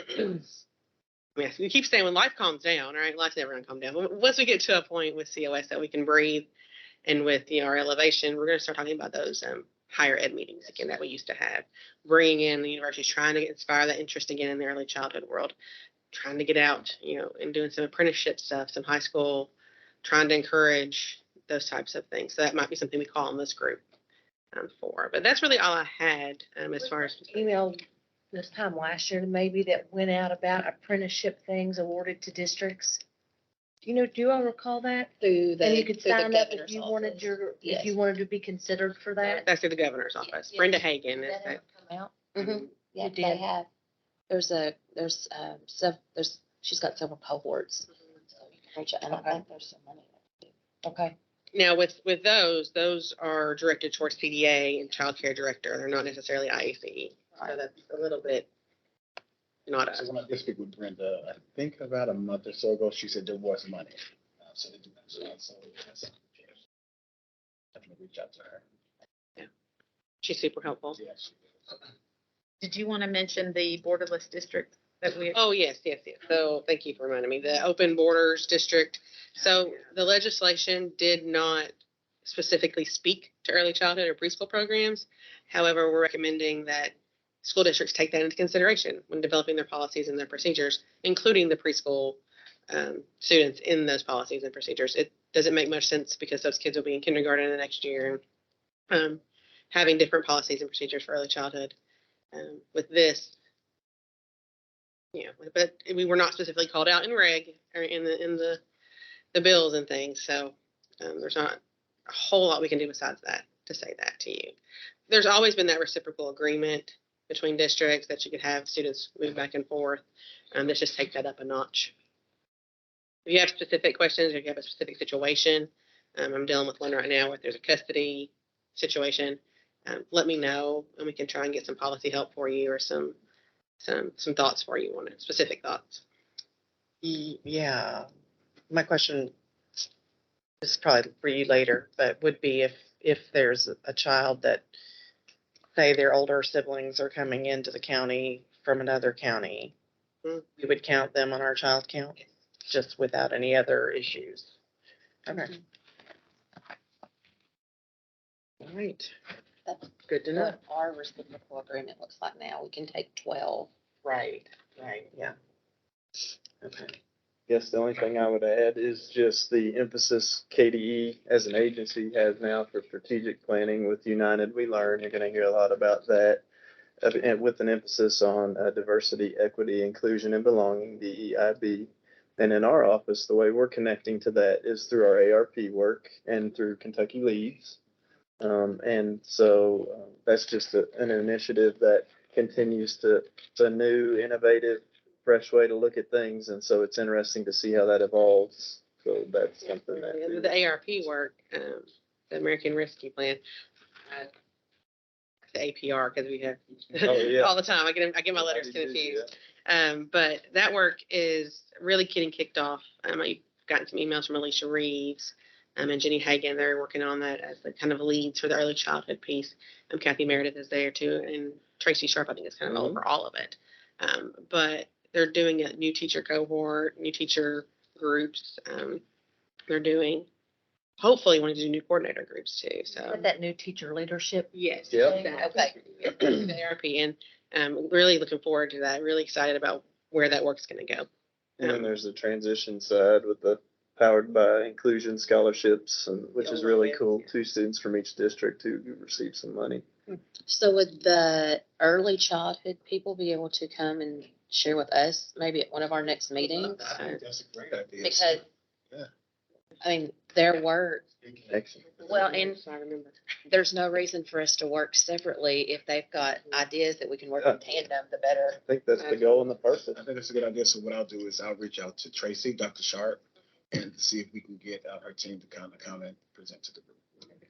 we keep saying when life calms down, right? Life's never going to calm down. But once we get to a point with COS that we can breathe, and with our elevation, we're going to start talking about those higher ed meetings again that we used to have, bringing in the universities, trying to inspire that interest again in the early childhood world, trying to get out, and doing some apprenticeship stuff, some high school, trying to encourage those types of things. So that might be something we call in this group for. But that's really all I had as far as Email this time last year maybe that went out about apprenticeship things awarded to districts. Do you all recall that? Through the And you could through the sign up if governor's you office. wanted Yes. if you wanted to be considered for that. That's through the governor's office. Yes. Brenda Hagan is Did that that. ever come out? Mhm. Yeah, You they did. have. She's got several cohorts. So you can reach out, and Okay. I think there's some money there too. Okay. Now with those are directed towards PDA and child care director. They're not necessarily IACE. So that's a little bit not us. So when I did speak with Brenda, I think about a month or so ago, she said there was money. So they do that. So that's definitely reach out to her. She's super helpful. Yes. Did you want to mention the borderless district that we? Oh, yes. So thank you for reminding me. The open borders district. So the legislation did not specifically speak to early childhood or preschool programs. However, we're recommending that school districts take that into consideration when developing their policies and their procedures, including the preschool students in those policies and procedures. It doesn't make much sense because those kids will be in kindergarten the next year. Having different policies and procedures for early childhood. With this, but we were not specifically called out in reg or in the bills and things. So There's not a whole lot we can do besides that to say that to you. There's always been that reciprocal agreement between districts that you could have students move back and forth. Let's just take that up a notch. If you have specific questions or if you have a specific situation, I'm dealing with one right now where there's a custody situation. Let me know and we can try and get some policy help for you or some thoughts for you on it, specific thoughts. Yeah, my question is probably for you later, but would be if there's a child that, say their older siblings are coming into the county from another county, we would count them on our child count, just without any other issues. Okay. All right. That's Good to know. what our reciprocal agreement looks like now. We can take 12. Right, yeah. Okay. Guess the only thing I would add is just the emphasis KDE as an agency has now for strategic planning with United We Learn. You're going to hear a lot about that, and with an emphasis on diversity, equity, inclusion, and belonging, DEIB. And in our office, the way we're connecting to that is through our ARP work and through Kentucky Leads. And so that's just an initiative that continues to, it's a new, innovative, fresh way to look at things. And so it's interesting to see how that evolves. So that's something that. The ARP work, the American Rescue Plan, the APR, because we have all the time. I get my letters confused. But that work is really getting kicked off. I've gotten some emails from Alicia Reeves and Jenny Hagan. They're working on that as the kind of leads for the early childhood piece. Kathy Meredith is there too, and Tracy Sharp, I think, is kind of over all of it. But they're doing a new teacher cohort, new teacher groups. They're doing, hopefully, wanting to do new coordinator groups too. So That new teacher leadership. yes, Yep. exactly. The ARP, and really looking forward to that. Really excited about where that work's going to go. And then there's the transition side with the powered by inclusion scholarships, and which is really cool. 2 students from each district who receive some money. So would the early childhood people be able to come and share with us maybe at one of our next meetings? I think that's a great idea. Because, Yeah. I mean, their work, Connection. well, and I remember. there's no reason for us to work separately. If they've got ideas that we can work in tandem, the better. I think that's the goal and the purpose. I think that's a good idea. So what I'll do is I'll reach out to Tracy, Dr. Sharp, and see if we can get her team to kind of come and present to the group.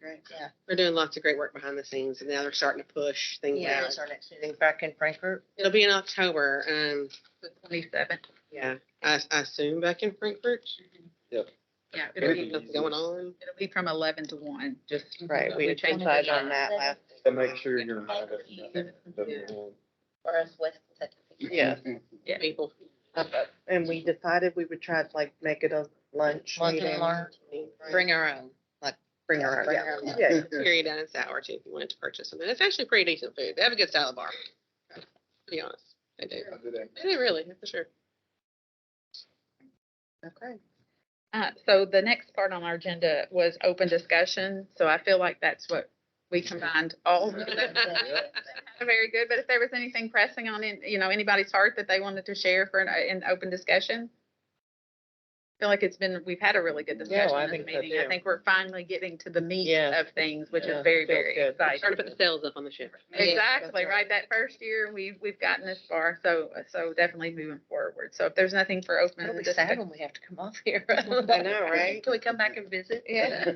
Great, yeah. They're doing lots of great work behind the scenes, and now they're starting to push things Yeah, out. it's our next meeting back in Frankfurt. It'll be in October. The 27th. Yeah, I assume back in Frankfurt. Yep. Yeah, What's going on? it'll be from 11 to 1, just. Right, we changed decided it. on that last. To make sure you're not. For us West Kentucky. Yeah. Yeah. People. And we decided we would try to like make it a lunch Lunch and meeting. learn. Bring our own. Bring our own, Bring yeah. our own. Yeah. Carry down in Sour too if you wanted to purchase something. It's actually pretty decent food. They have a good salad bar. To be honest, they do. They do really, for sure. Okay. So the next part on our agenda was open discussion. So I feel like that's what we combined all. Very good. But if there was anything pressing on anybody's heart that they wanted to share for an open discussion. I feel like we've had a really good discussion I in this think so, meeting. I too. think we're finally getting to the meat Yeah. of things, which Yeah, is very, feels very good. exciting. Trying to put the sails up on the ship. Exactly, That's right. That first year, we've gotten this far, so definitely moving forward. So if there's nothing for open It'll be discussion. sad when we have to come off here. I know, right? Can we come back and visit? Yeah.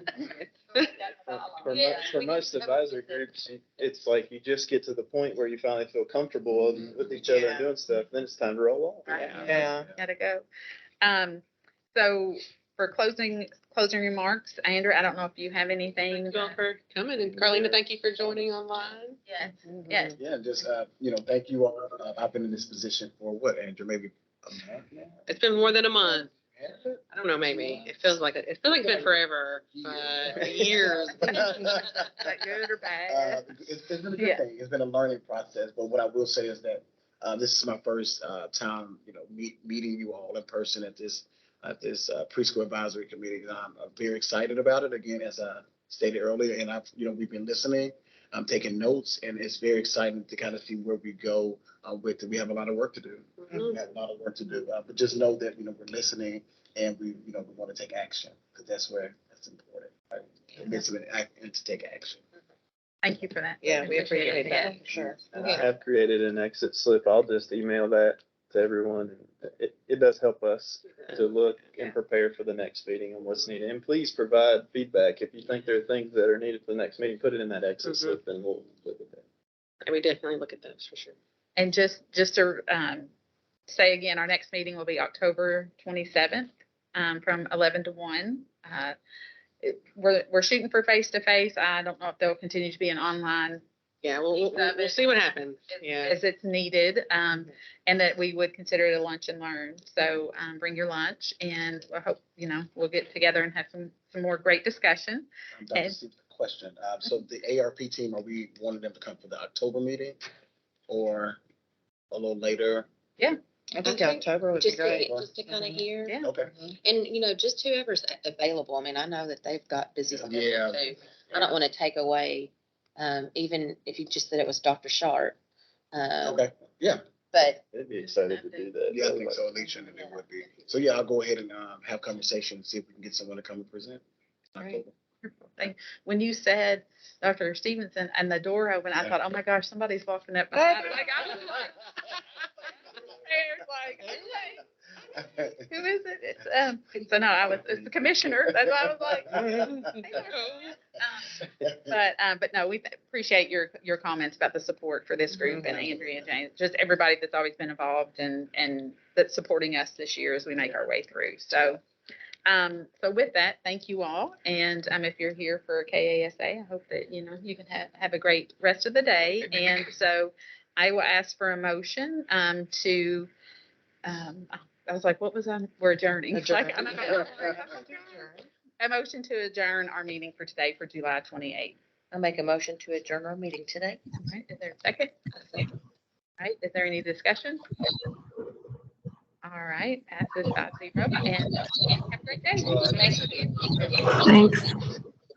For most advisory groups, it's like you just get to the point where you finally feel comfortable with each other and doing stuff, then it's time to roll off. Right. Yeah. Gotta go. So for closing remarks, Andrew, I don't know if you have anything. Thank you all for coming, and Carlina, thank you for joining online. Yes, yes. Yeah, just, thank you all. I've been in this position for what, Andrew, maybe a month now? It's been more than a month. I don't know, maybe. It feels like it's been forever, years. Is that good or bad? It's been a good Yeah. thing. It's been a learning process, but what I will say is that this is my first time, meeting you all in person at this preschool advisory committee. And I'm very excited about it. Again, as I stated earlier, and we've been listening, I'm taking notes, and it's very exciting to kind of see where we go with it. We have a lot of work to do. We have a lot of work to do, but just know that we're listening, and we want to take action, because that's where That's important. Right? It gets them and to take action. Thank you for that. Yeah, we appreciate Yeah. that, for sure. And I have created an exit slip. I'll just email that to everyone. It does help us to look and prepare for the next meeting and what's needed. And please provide feedback. If you think there are things that are needed for the next meeting, put it in that exit slip and we'll look at that. And we definitely look at those for sure. And just to say again, our next meeting will be October 27th from 11 to 1. We're shooting for face-to-face. I don't know if they'll continue to be an online Yeah, we'll see what happens. Yeah. as it's needed, and that we would consider it a lunch and learn. So bring your lunch, and I hope, we'll get together and have some more great discussion. Dr. Steve, question. So the ARP team, are we wanting them to come for the October meeting or a little later? Yeah. I think October would be great. Just to kind of hear. Yeah. Okay. And, just whoever's available, I mean, I know that they've got busy schedules Yeah. too. I don't want to take away, even if you just said it was Dr. Sharp. Okay. Yeah. But They'd be excited to do that. Yeah, I think so, Alicia, and they would be. So yeah, I'll go ahead and have conversation, see if we can get someone to come and present. Right. When you said Dr. Stevenson and the door opened, I thought, oh my gosh, somebody's walking up. Like, I was like, who is it? It's so no, it's the commissioner. That's why I was like, but no, we appreciate your comments about the support for this group and Andrea and James, just everybody that's always been involved and that's supporting us this year as we make our way through. So with that, thank you all. And if you're here for KASA, I hope that, you can have a great rest of the day. And so I will ask for a motion to, I was like, what was that? We're adjourning. A motion to adjourn our meeting for today for July 28th. I'll make a motion to adjourn our meeting today. All right, is there a second? All right, is there any discussion? All right, passes 5-0, and have a great day. Thanks.